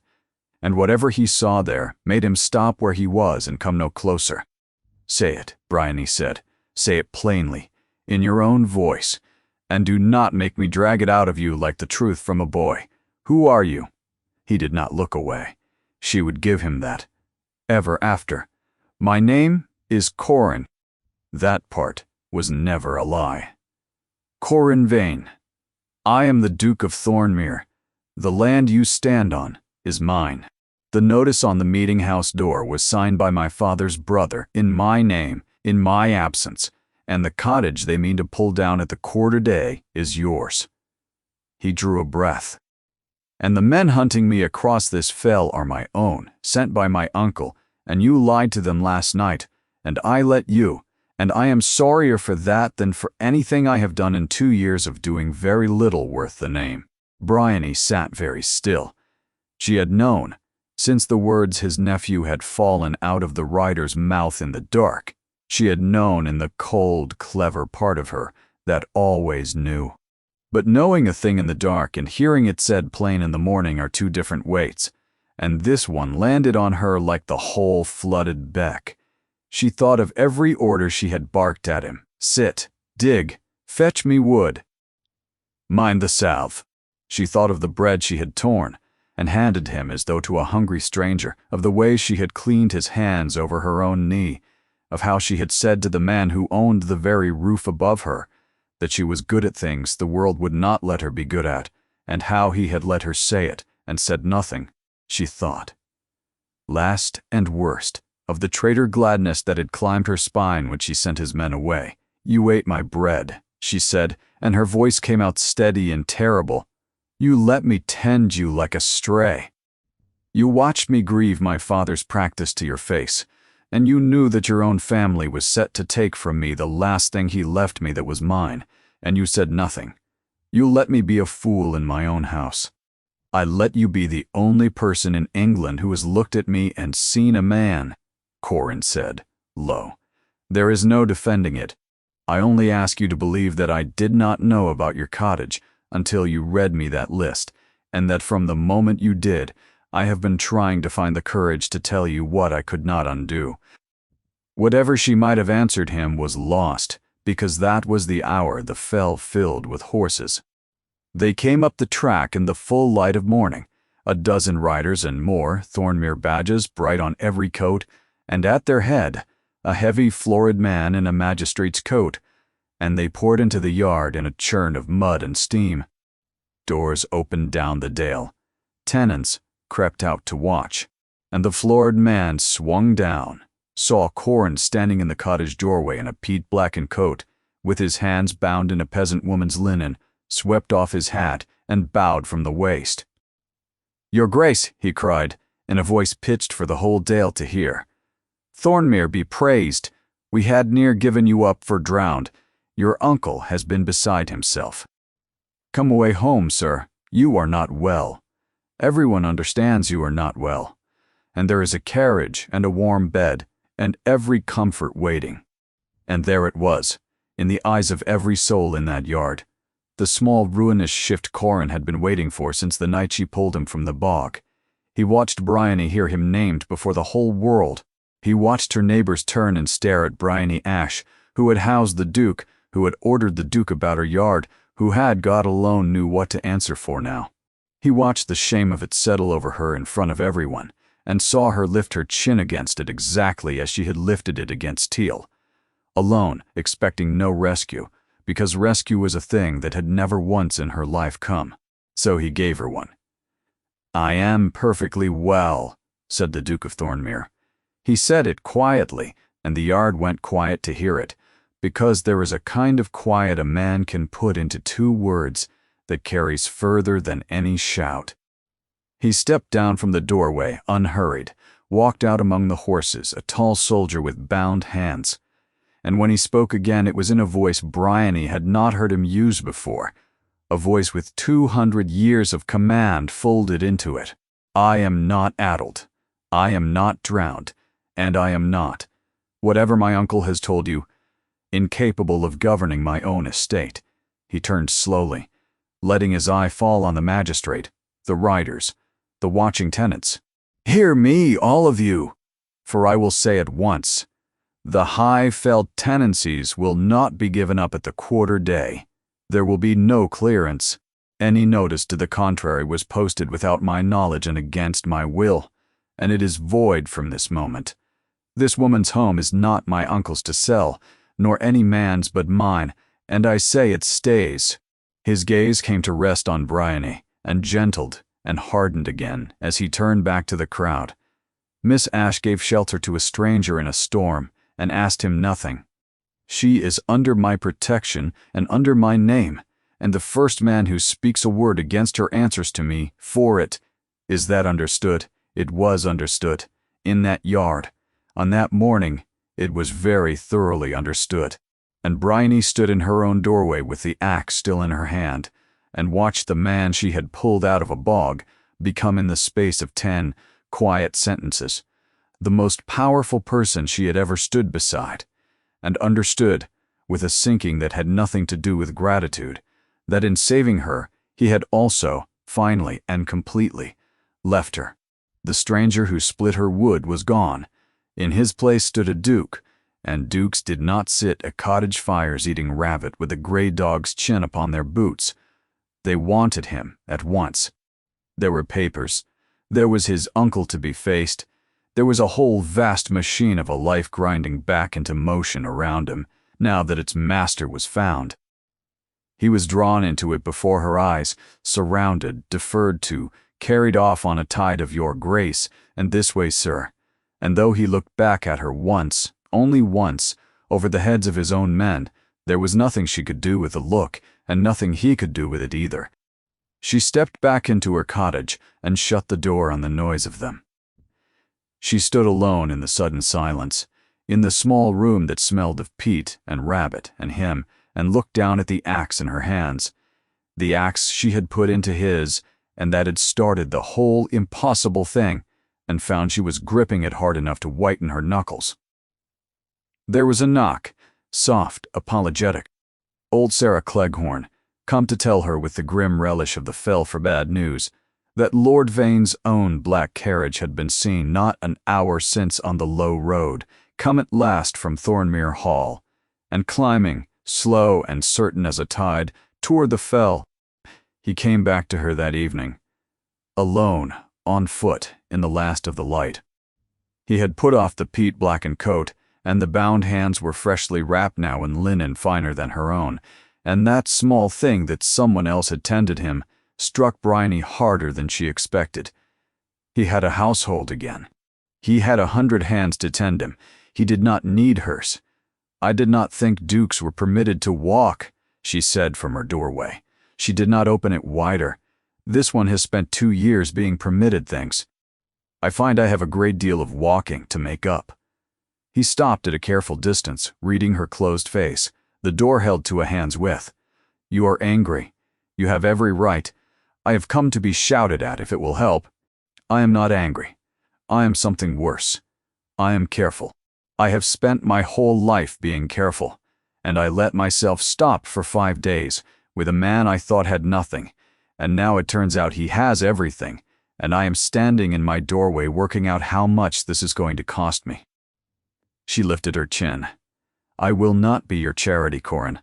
And whatever he saw there made him stop where he was and come no closer. "Say it," Bryony said. "Say it plainly, in your own voice, and do not make me drag it out of you like the truth from a boy. Who are you?" He did not look away. She would give him that. Ever after. "My name is Corin." That part was never a lie. Corin Vane, I am the Duke of Thornmere. The land you stand on is mine. The notice on the meeting house door was signed by my father's brother in my name, in my absence, and the cottage they mean to pull down at the quarter day is yours. He drew a breath. And the men hunting me across this fell are my own, sent by my uncle, and you lied to them last night, and I let you, and I am sorrier for that than for anything I have done in 2 years of doing very little worth the name. Bryony sat very still. She had known, since the words his nephew had fallen out of the rider's mouth in the dark, she had known in the cold, clever part of her that always knew. But knowing a thing in the dark and hearing it said plain in the morning are two different weights, and this one landed on her like the whole flooded beck. She thought of every order she had barked at him. Sit, dig, fetch me wood. Mind the salve. She thought of the bread she had torn and handed him as though to a hungry stranger, of the way she had cleaned his hands over her own knee, of how she had said to the man who owned the very roof above her that she was good at things the world would not let her be good at, and how he had let her say it and said nothing. She thought. Last and worst, of the traitor gladness that had climbed her spine when she sent his men away. You ate my bread, she said, and her voice came out steady and terrible. You let me tend you like a stray. You watched me grieve my father's practice to your face, and you knew that your own family was set to take from me the last thing he left me that was mine, and you said nothing. You let me be a fool in my own house. I let you be the only person in England who has looked at me and seen a man, Corin said, low. There is no defending it. I only ask you to believe that I did not know about your cottage until you read me that list, and that from the moment you did, I have been trying to find the courage to tell you what I could not undo. Whatever she might have answered him was lost, because that was the hour the fell filled with horses. They came up the track in the full light of morning, a dozen riders and more, Thornmere badges bright on every coat, and at their head, a heavy, florid man in a magistrate's coat, and they poured into the yard in a churn of mud and steam. Doors opened down the dale. Tenants crept out to watch, and the florid man swung down, saw Corin standing in the cottage doorway in a peat-blackened coat, with his hands bound in a peasant woman's linen, swept off his hat, and bowed from the waist. Your Grace, he cried, in a voice pitched for the whole dale to hear. Thornmere be praised. We had near given you up for drowned. Your uncle has been beside himself. Come away home, sir. You are not well. Everyone understands you are not well. And there is a carriage and a warm bed, and every comfort waiting. And there it was, in the eyes of every soul in that yard, the small ruinous shift Corin had been waiting for since the night she pulled him from the bog. He watched Bryony hear him named before the whole world. He watched her neighbors turn and stare at Bryony Ash, who had housed the Duke, who had ordered the Duke about her yard, who had, God alone knew what to answer for now. He watched the shame of it settle over her in front of everyone, and saw her lift her chin against it exactly as she had lifted it against Teal. Alone, expecting no rescue, because rescue was a thing that had never once in her life come. So he gave her one. I am perfectly well, said the Duke of Thornmere. He said it quietly, and the yard went quiet to hear it, because there is a kind of quiet a man can put into 2 words that carries further than any shout. He stepped down from the doorway, unhurried, walked out among the horses, a tall soldier with bound hands. And when he spoke again, it was in a voice Bryony had not heard him use before, a voice with 200 years of command folded into it. I am not addled. I am not drowned. And I am not, whatever my uncle has told you, incapable of governing my own estate. He turned slowly, letting his eye fall on the magistrate, the riders, the watching tenants. Hear me, all of you, for I will say at once, the high-felled tenancies will not be given up at the quarter day. There will be no clearance. Any notice to the contrary was posted without my knowledge and against my will, and it is void from this moment. This woman's home is not my uncle's to sell. nor any man's but mine, and I say it stays." His gaze came to rest on Bryony, and gentled and hardened again as he turned back to the crowd. Miss Ashe gave shelter to a stranger in a storm, and asked him nothing. "She is under my protection and under my name, and the first man who speaks a word against her answers to me for it. Is that understood?" It was understood. In that yard, on that morning, it was very thoroughly understood. And Bryony stood in her own doorway with the axe still in her hand, and watched the man she had pulled out of a bog become in the space of 10 quiet sentences the most powerful person she had ever stood beside, and understood, with a sinking that had nothing to do with gratitude, that in saving her he had also, finally and completely, left her. The stranger who split her wood was gone. In his place stood a duke, and dukes did not sit at cottage fires eating rabbit with a gray dog's chin upon their boots. They wanted him at once. There were papers. There was his uncle to be faced. There was a whole vast machine of a life grinding back into motion around him, now that its master was found. He was drawn into it before her eyes, surrounded, deferred to, carried off on a tide of your grace, and this way, sir. And though he looked back at her once, only once, over the heads of his own men, there was nothing she could do with the look, and nothing he could do with it either. She stepped back into her cottage and shut the door on the noise of them. She stood alone in the sudden silence, in the small room that smelled of peat and rabbit and him, and looked down at the axe in her hands, the axe she had put into his, and that had started the whole impossible thing, and found she was gripping it hard enough to whiten her knuckles. There was a knock, soft, apologetic. Old Sarah Cleghorn, come to tell her with the grim relish of the fell for bad news, that Lord Vane's own black carriage had been seen not an hour since on the low road, come at last from Thornmere Hall, and climbing, slow and certain as a tide, toward the fell. He came back to her that evening, alone, on foot, in the last of the light. He had put off the peat-blackened coat, and the bound hands were freshly wrapped now in linen finer than her own, and that small thing that someone else had tended him struck Bryony harder than she expected. He had a household again. He had 100 hands to tend him. He did not need hers. "I did not think dukes were permitted to walk," she said from her doorway. She did not open it wider. "This one has spent 2 years being permitted things. I find I have a great deal of walking to make up." He stopped at a careful distance, reading her closed face, the door held to a hand's width. "You are angry. You have every right. I have come to be shouted at if it will help. I am not angry. I am something worse. I am careful. I have spent my whole life being careful, and I let myself stop for 5 days with a man I thought had nothing, and now it turns out he has everything, and I am standing in my doorway working out how much this is going to cost me." She lifted her chin. "I will not be your charity, Corin.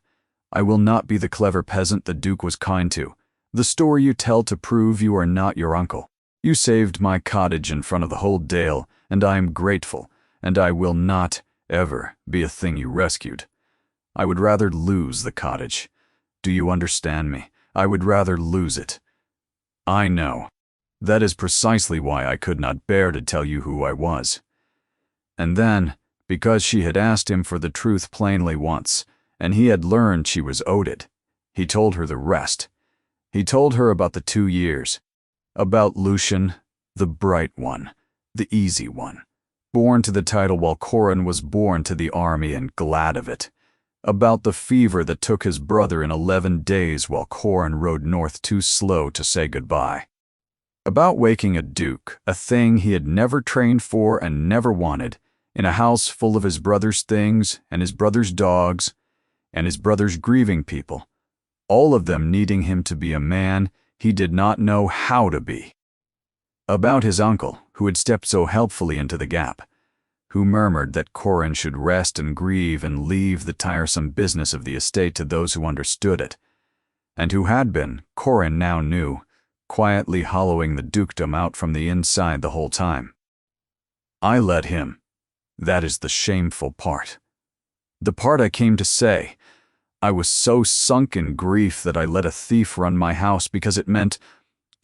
I will not be the clever peasant the Duke was kind to, the story you tell to prove you are not your uncle. You saved my cottage in front of the whole dale, and I am grateful, and I will not, ever, be a thing you rescued. I would rather lose the cottage. Do you understand me? I would rather lose it. I know. That is precisely why I could not bear to tell you who I was." And then, because she had asked him for the truth plainly once, and he had learned she was owed it, he told her the rest. He told her about the 2 years, about Lucian, the bright one, the easy one, born to the title while Corin was born to the army and glad of it, about the fever that took his brother in 11 days while Corin rode north too slow to say goodbye, about waking a duke, a thing he had never trained for and never wanted, in a house full of his brother's things and his brother's dogs and his brother's grieving people, all of them needing him to be a man he did not know how to be. About his uncle, who had stepped so helpfully into the gap, who murmured that Corin should rest and grieve and leave the tiresome business of the estate to those who understood it, and who had been, Corin now knew, quietly hollowing the dukedom out from the inside the whole time. I let him. That is the shameful part. The part I came to say. I was so sunk in grief that I let a thief run my house because it meant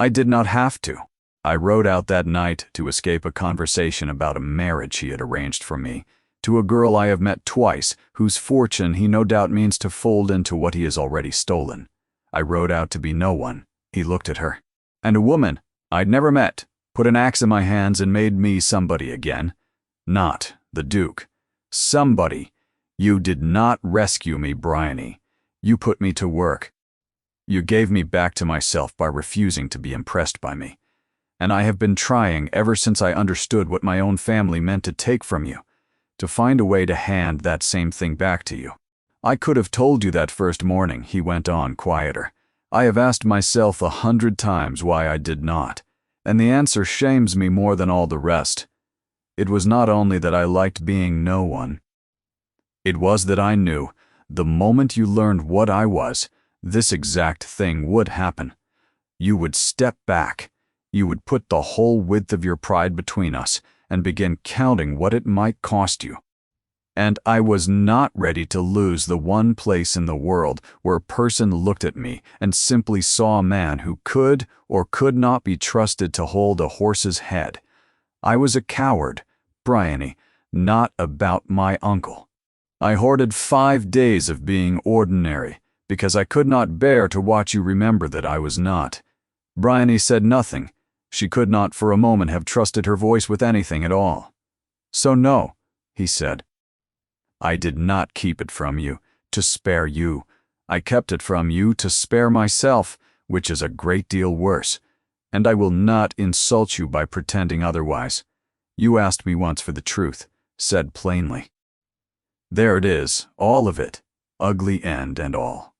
I did not have to. I rode out that night to escape a conversation about a marriage he had arranged for me, to a girl I have met twice, whose fortune he no doubt means to fold into what he has already stolen. I rode out to be no one. He looked at her. And a woman I'd never met put an axe in my hands and made me somebody again. Not the Duke. Somebody. You did not rescue me, Bryony. You put me to work. You gave me back to myself by refusing to be impressed by me. And I have been trying ever since I understood what my own family meant to take from you, to find a way to hand that same thing back to you. I could have told you that first morning, he went on, quieter. I have asked myself 100 times why I did not, and the answer shames me more than all the rest. It was not only that I liked being no one. It was that I knew, the moment you learned what I was, this exact thing would happen. You would step back. You would put the whole width of your pride between us and begin counting what it might cost you. And I was not ready to lose the one place in the world where a person looked at me and simply saw a man who could or could not be trusted to hold a horse's head. I was a coward, Bryony, not about my uncle. I hoarded 5 days of being ordinary because I could not bear to watch you remember that I was not. Bryony said nothing. She could not for a moment have trusted her voice with anything at all. So no, he said. I did not keep it from you to spare you. I kept it from you to spare myself, which is a great deal worse. And I will not insult you by pretending otherwise. You asked me once for the truth, said plainly. There it is, all of it, ugly end and all.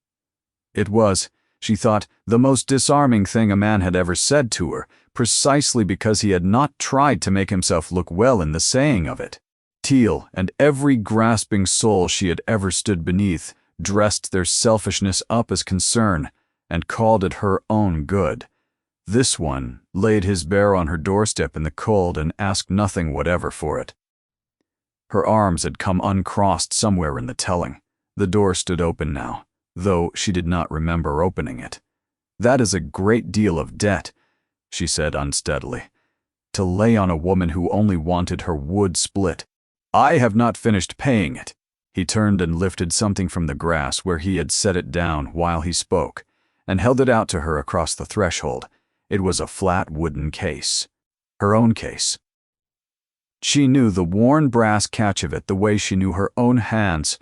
It was, she thought, the most disarming thing a man had ever said to her, precisely because he had not tried to make himself look well in the saying of it. Teal and every grasping soul she had ever stood beneath dressed their selfishness up as concern and called it her own good. This one laid his bear on her doorstep in the cold and asked nothing whatever for it. Her arms had come uncrossed somewhere in the telling. The door stood open now, though she did not remember opening it. That is a great deal of debt, she said unsteadily, to lay on a woman who only wanted her wood split. I have not finished paying it. He turned and lifted something from the grass where he had set it down while he spoke, and held it out to her across the threshold. It was a flat wooden case. Her own case. She knew the worn brass catch of it the way she knew her own hands,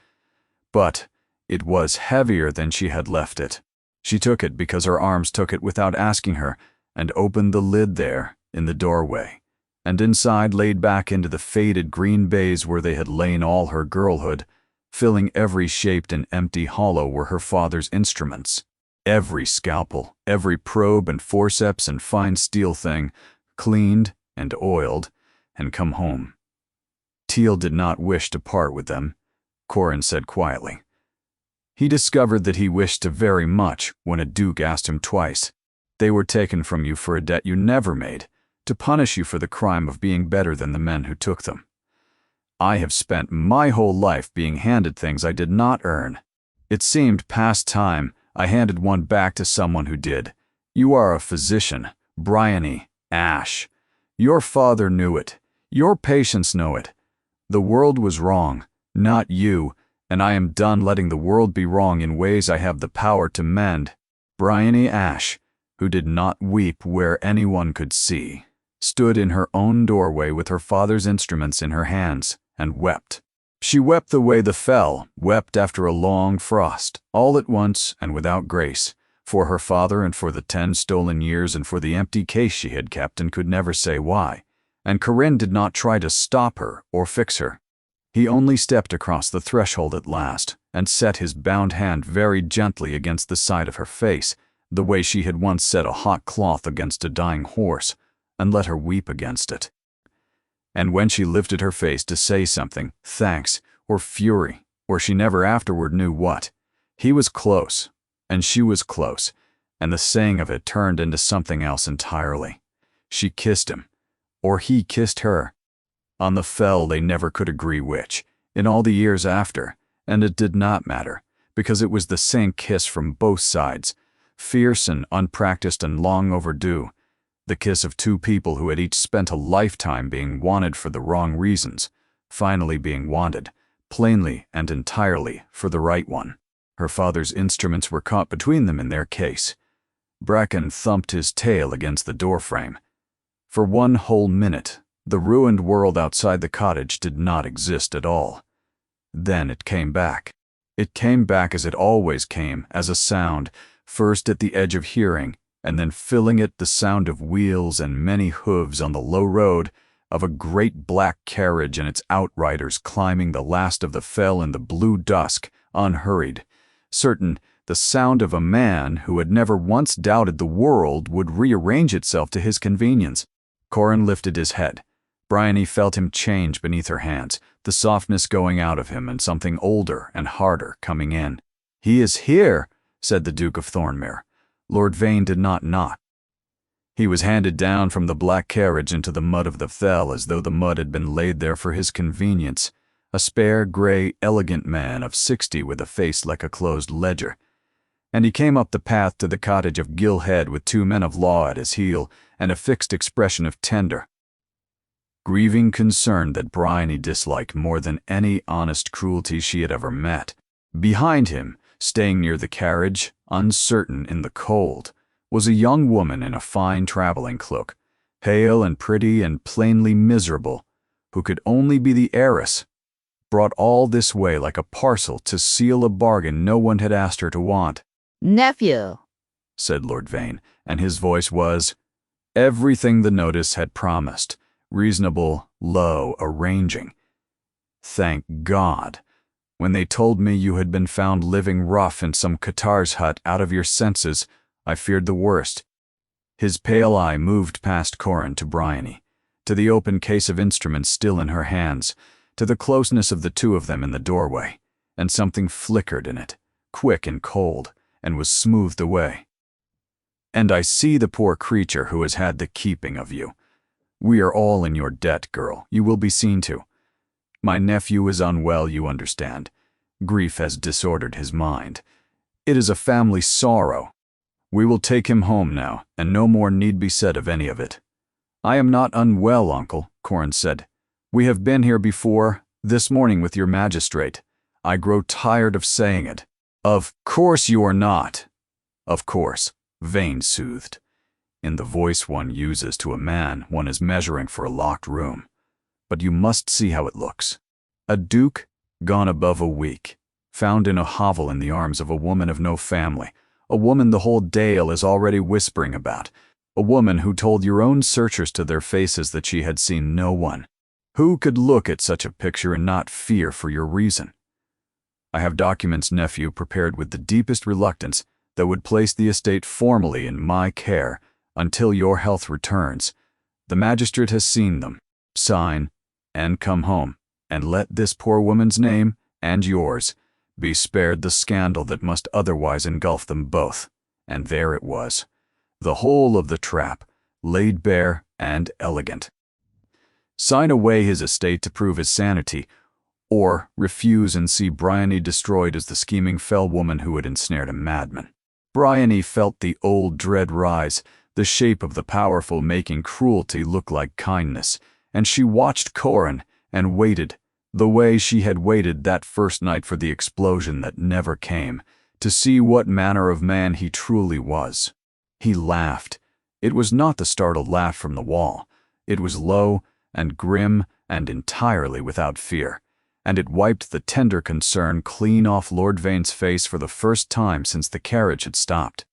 but it was heavier than she had left it. She took it because her arms took it without asking her, and opened the lid there, in the doorway, and inside laid back into the faded green baize where they had lain all her girlhood, filling every shaped and empty hollow were her father's instruments. Every scalpel, every probe and forceps and fine steel thing, cleaned and oiled, and come home. Teal did not wish to part with them, Corin said quietly. He discovered that he wished to very much when a duke asked him twice. They were taken from you for a debt you never made, to punish you for the crime of being better than the men who took them. I have spent my whole life being handed things I did not earn. It seemed past time I handed one back to someone who did. You are a physician, Bryony, Ash. Your father knew it. Your patients know it. The world was wrong, not you, and I am done letting the world be wrong in ways I have the power to mend. Bryony Ash, who did not weep where anyone could see, stood in her own doorway with her father's instruments in her hands, and wept. She wept the way the fell wept after a long frost, all at once and without grace, for her father and for the 10 stolen years and for the empty case she had kept and could never say why. And Corinne did not try to stop her or fix her. He only stepped across the threshold at last and set his bound hand very gently against the side of her face, the way she had once set a hot cloth against a dying horse, and let her weep against it. And when she lifted her face to say something, thanks, or fury, or she never afterward knew what, he was close, and she was close, and the saying of it turned into something else entirely. She kissed him, or he kissed her. On the fell they never could agree which, in all the years after, And it did not matter, because it was the same kiss from both sides, fierce and unpracticed and long overdue, the kiss of two people who had each spent a lifetime being wanted for the wrong reasons, finally being wanted, plainly and entirely, for the right one. Her father's instruments were caught between them in their case. Bracken thumped his tail against the doorframe. For 1 whole minute, the ruined world outside the cottage did not exist at all. Then it came back. It came back as it always came, as a sound, first at the edge of hearing, and then filling it the sound of wheels and many hooves on the low road, of a great black carriage and its outriders climbing the last of the fell in the blue dusk, unhurried, certain the sound of a man who had never once doubted the world would rearrange itself to his convenience. Corin lifted his head. Bryony felt him change beneath her hands, the softness going out of him and something older and harder coming in. "He is here," said the Duke of Thornmere. Lord Vane did not nod. He was handed down from the black carriage into the mud of the fell as though the mud had been laid there for his convenience, a spare, grey, elegant man of 60 with a face like a closed ledger. And he came up the path to the cottage of Gill Head with 2 men of law at his heel and a fixed expression of tender, grieving concern that Bryony disliked more than any honest cruelty she had ever met. Behind him, staying near the carriage, uncertain in the cold, was a young woman in a fine traveling cloak, pale and pretty and plainly miserable, who could only be the heiress, brought all this way like a parcel to seal a bargain no one had asked her to want. "Nephew," said Lord Vane, and his voice was everything the notice had promised, reasonable, low, arranging. Thank God. When they told me you had been found living rough in some Catar's hut out of your senses, I feared the worst. His pale eye moved past Corin to Bryony, to the open case of instruments still in her hands, to the closeness of the two of them in the doorway, and something flickered in it, quick and cold, and was smoothed away. "And I see the poor creature who has had the keeping of you. We are all in your debt, girl. You will be seen to. My nephew is unwell, you understand. Grief has disordered his mind. It is a family sorrow. We will take him home now, and no more need be said of any of it." "I am not unwell, uncle," Corin said. "We have been here before, this morning with your magistrate. I grow tired of saying it." "Of course you are not." "Of course," Vane soothed. In the voice one uses to a man one is measuring for a locked room. "But you must see how it looks. A duke, gone above a week, found in a hovel in the arms of a woman of no family, a woman the whole Dale is already whispering about, a woman who told your own searchers to their faces that she had seen no one. Who could look at such a picture and not fear for your reason? I have documents, nephew, prepared with the deepest reluctance that would place the estate formally in my care until your health returns. The magistrate has seen them. Sign, and come home, and let this poor woman's name, and yours, be spared the scandal that must otherwise engulf them both." And there it was, the whole of the trap, laid bare and elegant. Sign away his estate to prove his sanity, or refuse and see Bryony destroyed as the scheming fell woman who had ensnared a madman. Bryony felt the old dread rise, the shape of the powerful making cruelty look like kindness, and she watched Corin and waited, the way she had waited that first night for the explosion that never came, to see what manner of man he truly was. He laughed. It was not the startled laugh from the wall. It was low and grim and entirely without fear, and it wiped the tender concern clean off Lord Vane's face for the first time since the carriage had stopped.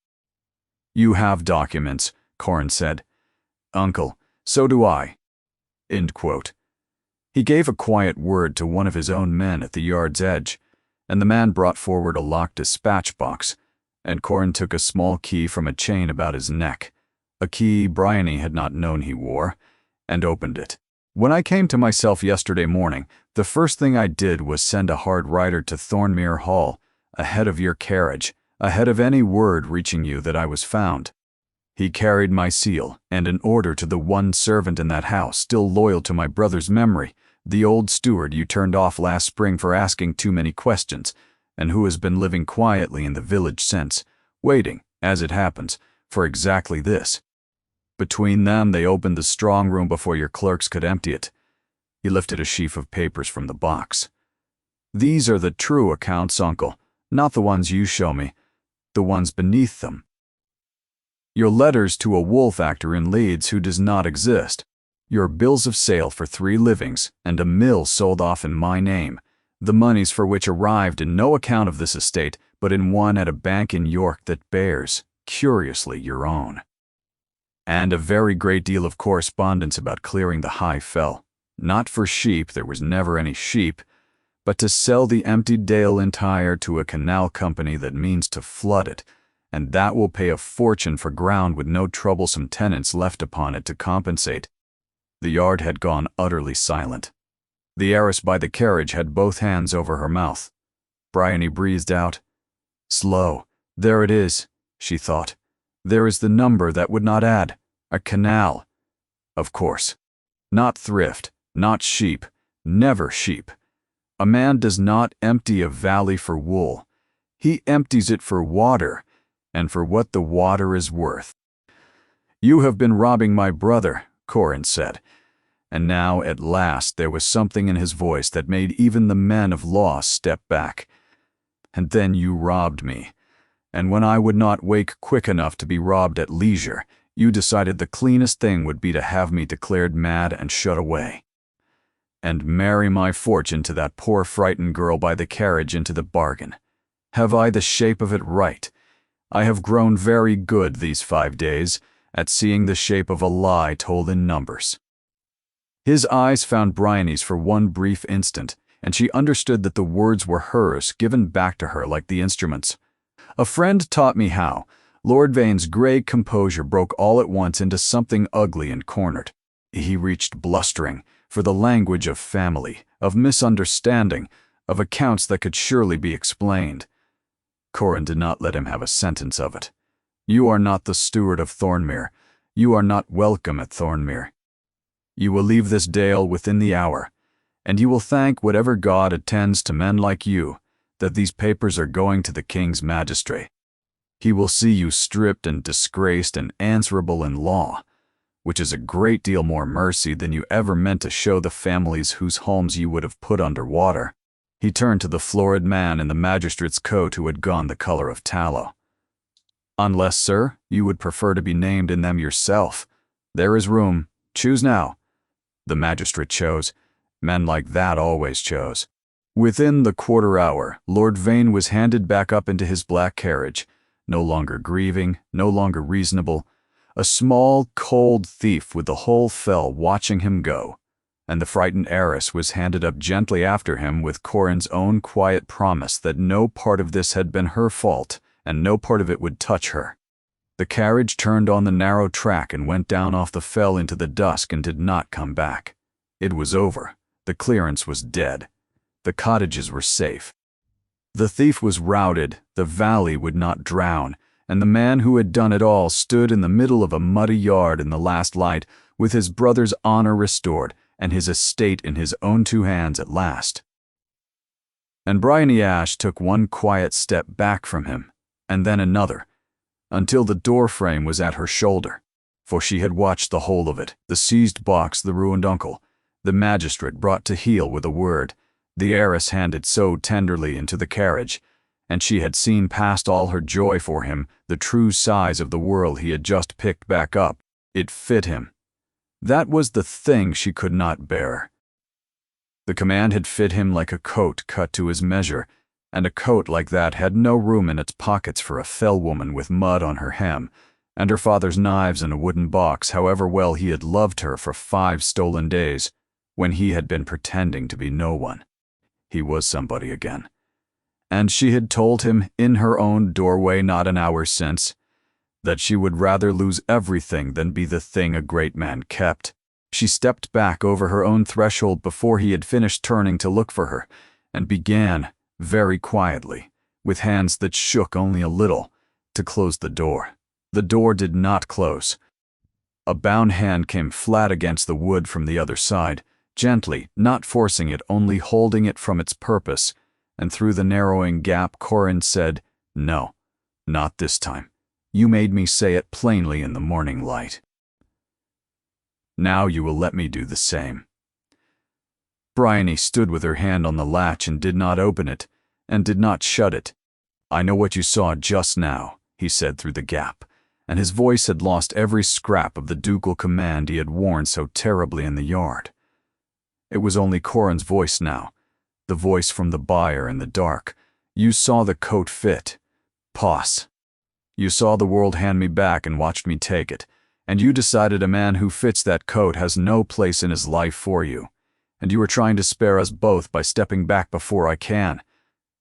"You have documents," Corin said. "Uncle, so do I." End quote. He gave a quiet word to one of his own men at the yard's edge, and the man brought forward a locked dispatch box, and Corin took a small key from a chain about his neck, a key Bryony had not known he wore, and opened it. "When I came to myself yesterday morning, the first thing I did was send a hard rider to Thornmere Hall, ahead of your carriage, ahead of any word reaching you that I was found. He carried my seal and an order to the one servant in that house still loyal to my brother's memory, The old steward you turned off last spring for asking too many questions, and who has been living quietly in the village since, waiting, as it happens, for exactly this. Between them they opened the strong room before your clerks could empty it. He lifted a sheaf of papers from the box. These are the true accounts, uncle, not the ones you show me, the ones beneath them. Your letters to a wool factor in Leeds who does not exist. Your bills of sale for 3 livings and a mill sold off in my name, the monies for which arrived in no account of this estate, but in one at a bank in York that bears, curiously, your own. And a very great deal of correspondence about clearing the high fell, not for sheep, there was never any sheep, but to sell the emptied Dale entire to a canal company that means to flood it, and that will pay a fortune for ground with no troublesome tenants left upon it to compensate. The yard had gone utterly silent. The heiress by the carriage had both hands over her mouth. Bryony breathed out. Slow. There it is, she thought. There is the number that would not add. A canal. Of course. Not thrift, not sheep, never sheep. A man does not empty a valley for wool. He empties it for water, and for what the water is worth. You have been robbing my brother, Corin said, and now at last there was something in his voice that made even the men of law step back. And then you robbed me, and when I would not wake quick enough to be robbed at leisure, you decided the cleanest thing would be to have me declared mad and shut away. And marry my fortune to that poor frightened girl by the carriage into the bargain. Have I the shape of it right? I have grown very good these 5 days at seeing the shape of a lie told in numbers. His eyes found Bryony's for one brief instant, and she understood that the words were hers, given back to her like the instruments. A friend taught me how. Lord Vane's grey composure broke all at once into something ugly and cornered. He reached blustering for the language of family, of misunderstanding, of accounts that could surely be explained. Corin did not let him have a sentence of it. You are not the steward of Thornmere. You are not welcome at Thornmere. You will leave this dale within the hour, and you will thank whatever God attends to men like you that these papers are going to the king's magistrate. He will see you stripped and disgraced and answerable in law, which is a great deal more mercy than you ever meant to show the families whose homes you would have put under water. He turned to the florid man in the magistrate's coat who had gone the color of tallow. Unless, sir, you would prefer to be named in them yourself. There is room. Choose now. The magistrate chose. Men like that always chose. Within the quarter hour, Lord Vane was handed back up into his black carriage, no longer grieving, no longer reasonable, a small, cold thief with the whole fell watching him go, and the frightened heiress was handed up gently after him with Corin's own quiet promise that no part of this had been her fault, and no part of it would touch her. The carriage turned on the narrow track and went down off the fell into the dusk and did not come back. It was over. The clearance was dead. The cottages were safe. The thief was routed, the valley would not drown, and the man who had done it all stood in the middle of a muddy yard in the last light, with his brother's honor restored and his estate in his own 2 hands at last. And Bryony Ash took one quiet step back from him, and then another, until the door frame was at her shoulder, for she had watched the whole of it, the seized box, the ruined uncle, the magistrate brought to heel with a word, the heiress handed so tenderly into the carriage, and she had seen past all her joy for him the true size of the world he had just picked back up. It fit him. That was the thing she could not bear. The command had fit him like a coat cut to his measure, and a coat like that had no room in its pockets for a fell woman with mud on her hem, and her father's knives in a wooden box, however well he had loved her for 5 stolen days, when he had been pretending to be no one. He was somebody again. And she had told him in her own doorway not an hour since that she would rather lose everything than be the thing a great man kept. She stepped back over her own threshold before he had finished turning to look for her, and began, very quietly, with hands that shook only a little, to close the door. The door did not close. A bound hand came flat against the wood from the other side, Gently, not forcing it, only holding it from its purpose, and through the narrowing gap Corin said, "No, not this time. You made me say it plainly in the morning light. Now you will let me do the same." Bryony stood with her hand on the latch and did not open it, and did not shut it. "I know what you saw just now," he said through the gap, and his voice had lost every scrap of the ducal command he had worn so terribly in the yard. It was only Corin's voice now, the voice from the buyer in the dark. "You saw the coat fit. Pause. You saw the world hand me back and watched me take it, and you decided a man who fits that coat has no place in his life for you, and you are trying to spare us both by stepping back before I can.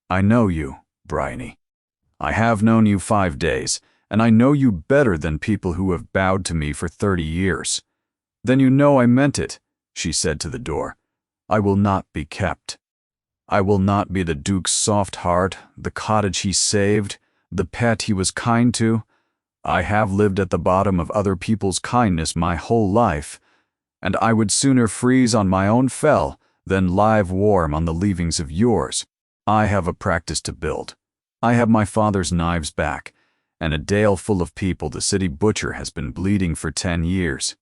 I know you, Bryony. I have known you 5 days, and I know you better than people who have bowed to me for 30 years. Then you know I meant it," she said to the door. "I will not be kept. I will not be the Duke's soft heart, the cottage he saved, the pet he was kind to. I have lived at the bottom of other people's kindness my whole life, and I would sooner freeze on my own fell than live warm on the leavings of yours. I have a practice to build. I have my father's knives back, and a dale full of people the city butcher has been bleeding for 10 years.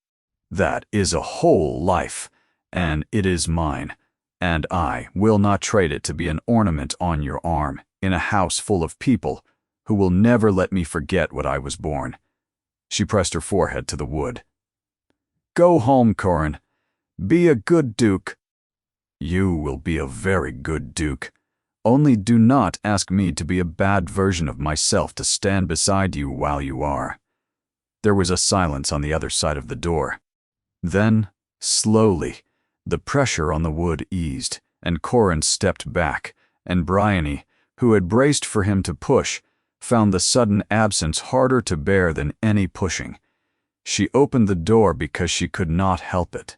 That is a whole life, and it is mine, and I will not trade it to be an ornament on your arm in a house full of people who will never let me forget what I was born." She pressed her forehead to the wood. "Go home, Corin. Be a good duke." "You will be a very good duke. Only do not ask me to be a bad version of myself to stand beside you while you are." There was a silence on the other side of the door. Then, slowly, the pressure on the wood eased, and Corin stepped back, and Bryony, who had braced for him to push, found the sudden absence harder to bear than any pushing. She opened the door because she could not help it.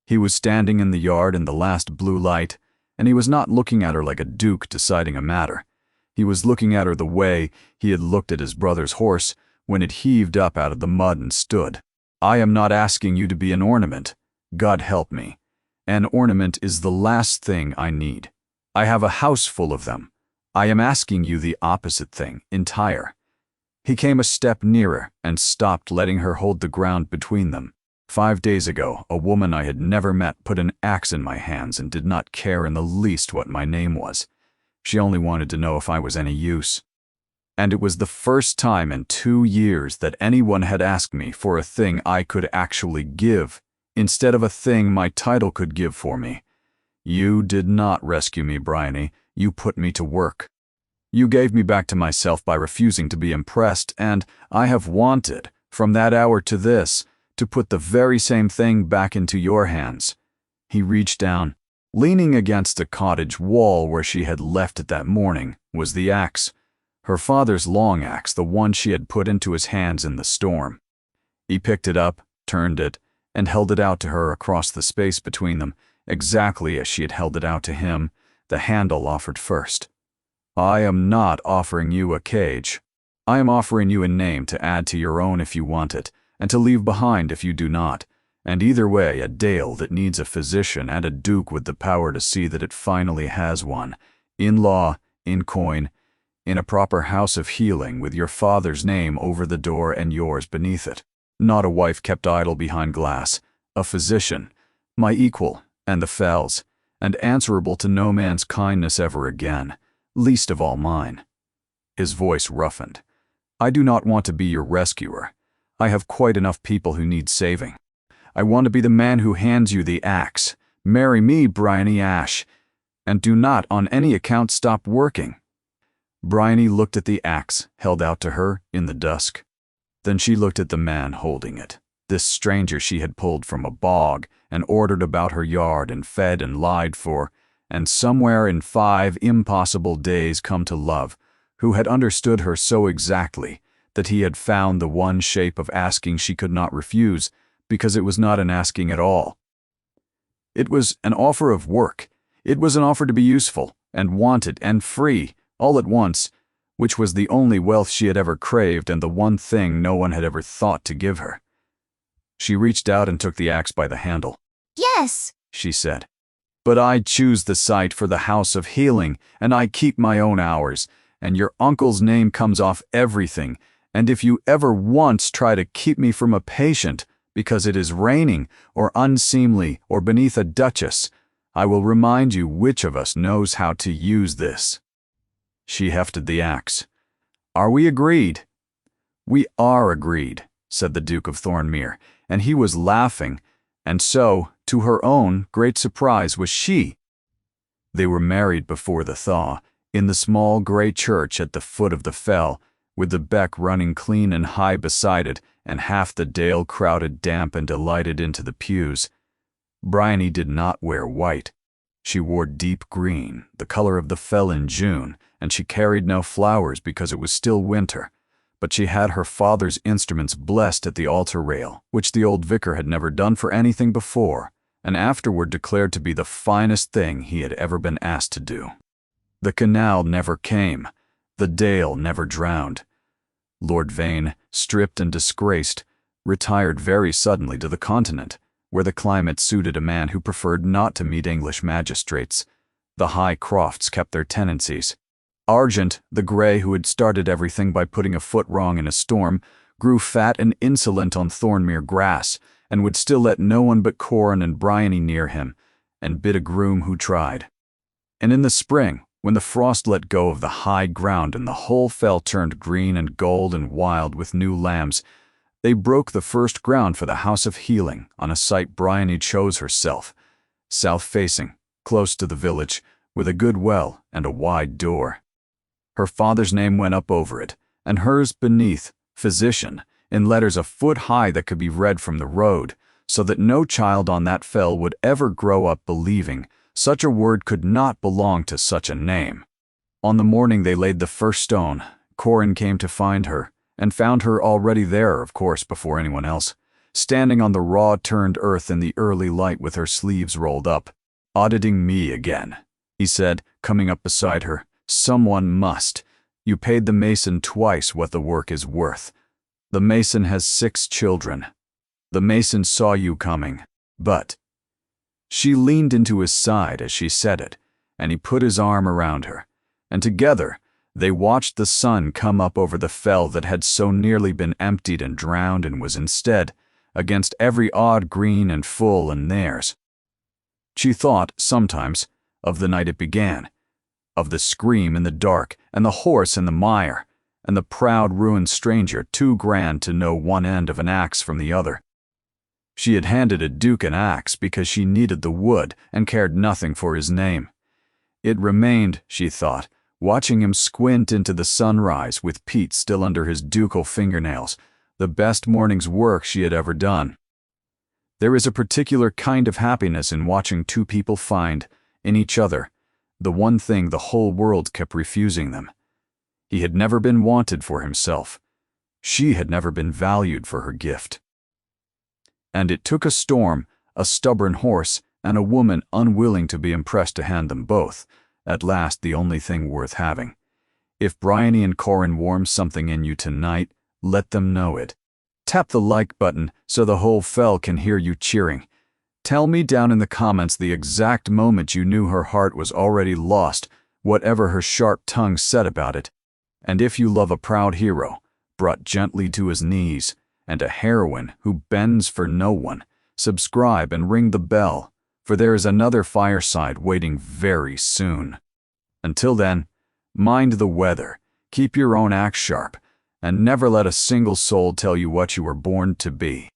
He was standing in the yard in the last blue light, and he was not looking at her like a duke deciding a matter. He was looking at her the way he had looked at his brother's horse when it heaved up out of the mud and stood. "I am not asking you to be an ornament. God help me. An ornament is the last thing I need. I have a house full of them. I am asking you the opposite thing, entire." He came a step nearer and stopped, letting her hold the ground between them. 5 days ago, a woman I had never met put an axe in my hands and did not care in the least what my name was. She only wanted to know if I was any use. And it was the first time in 2 years that anyone had asked me for a thing I could actually give, instead of a thing my title could give for me. You did not rescue me, Bryony. You put me to work. You gave me back to myself by refusing to be impressed, and I have wanted, from that hour to this, to put the very same thing back into your hands. He reached down. Leaning against the cottage wall where she had left it that morning was the axe, her father's long axe, the one she had put into his hands in the storm. He picked it up, turned it, and held it out to her across the space between them, exactly as she had held it out to him, the handle offered first. "I am not offering you a cage. I am offering you a name to add to your own if you want it, and to leave behind if you do not, and either way a dale that needs a physician and a duke with the power to see that it finally has one, in law, in coin, in a proper house of healing with your father's name over the door and yours beneath it. Not a wife kept idle behind glass, a physician, my equal, and the fells, and answerable to no man's kindness ever again, least of all mine." His voice roughened. "I do not want to be your rescuer. I have quite enough people who need saving. I want to be the man who hands you the axe. Marry me, Bryony Ash, and do not on any account stop working." Bryony looked at the axe held out to her in the dusk. Then she looked at the man holding it, this stranger she had pulled from a bog and ordered about her yard and fed and lied for, and somewhere in 5 impossible days come to love, who had understood her so exactly that he had found the one shape of asking she could not refuse, because it was not an asking at all. It was an offer of work. It was an offer to be useful, and wanted, and free, all at once, which was the only wealth she had ever craved and the one thing no one had ever thought to give her. She reached out and took the axe by the handle. "Yes," she said. "But I choose the site for the house of healing, and I keep my own hours, and your uncle's name comes off everything, and if you ever once try to keep me from a patient, because it is raining, or unseemly, or beneath a duchess, I will remind you which of us knows how to use this." She hefted the axe. "Are we agreed?" "We are agreed," said the Duke of Thornmere, and he was laughing, and so, to her own great surprise, was she. They were married before the thaw, in the small grey church at the foot of the fell, with the beck running clean and high beside it, and half the dale crowded damp and delighted into the pews. Bryony did not wear white. She wore deep green, the color of the fell in June, and she carried no flowers because it was still winter. But she had her father's instruments blessed at the altar rail, which the old vicar had never done for anything before, and afterward declared to be the finest thing he had ever been asked to do. The canal never came. The dale never drowned. Lord Vane, stripped and disgraced, retired very suddenly to the continent, where the climate suited a man who preferred not to meet English magistrates. The High Crofts kept their tenancies. Argent, the grey who had started everything by putting a foot wrong in a storm, grew fat and insolent on Thornmere grass, and would still let no one but Corin and Bryony near him, and bid a groom who tried. And in the spring, when the frost let go of the high ground and the whole fell turned green and gold and wild with new lambs, they broke the first ground for the house of healing on a site Bryony chose herself, south-facing, close to the village, with a good well and a wide door. Her father's name went up over it, and hers beneath, physician, in letters a foot high that could be read from the road, so that no child on that fell would ever grow up believing such a word could not belong to such a name. On the morning they laid the first stone, Corin came to find her, and found her already there, of course, before anyone else, standing on the raw-turned earth in the early light with her sleeves rolled up. "Auditing me again," he said, coming up beside her. "Someone must. You paid the mason twice what the work is worth. The mason has 6 children. The mason saw you coming, but—" She leaned into his side as she said it, and he put his arm around her, and together they watched the sun come up over the fell that had so nearly been emptied and drowned and was instead, against every odd green and full in theirs. She thought, sometimes, of the night it began, of the scream in the dark, and the horse in the mire, and the proud ruined stranger too grand to know one end of an axe from the other. She had handed a duke an axe because she needed the wood and cared nothing for his name. It remained, she thought, watching him squint into the sunrise with peat still under his ducal fingernails, the best morning's work she had ever done. There is a particular kind of happiness in watching two people find, in each other, the one thing the whole world kept refusing them. He had never been wanted for himself. She had never been valued for her gift. And it took a storm, a stubborn horse, and a woman unwilling to be impressed to hand them both, at last the only thing worth having. If Bryony and Corin warm something in you tonight, let them know it. Tap the like button so the whole fell can hear you cheering. Tell me down in the comments the exact moment you knew her heart was already lost, whatever her sharp tongue said about it. And if you love a proud hero, brought gently to his knees, and a heroine who bends for no one, subscribe and ring the bell, for there is another fireside waiting very soon. Until then, mind the weather, keep your own axe sharp, and never let a single soul tell you what you were born to be.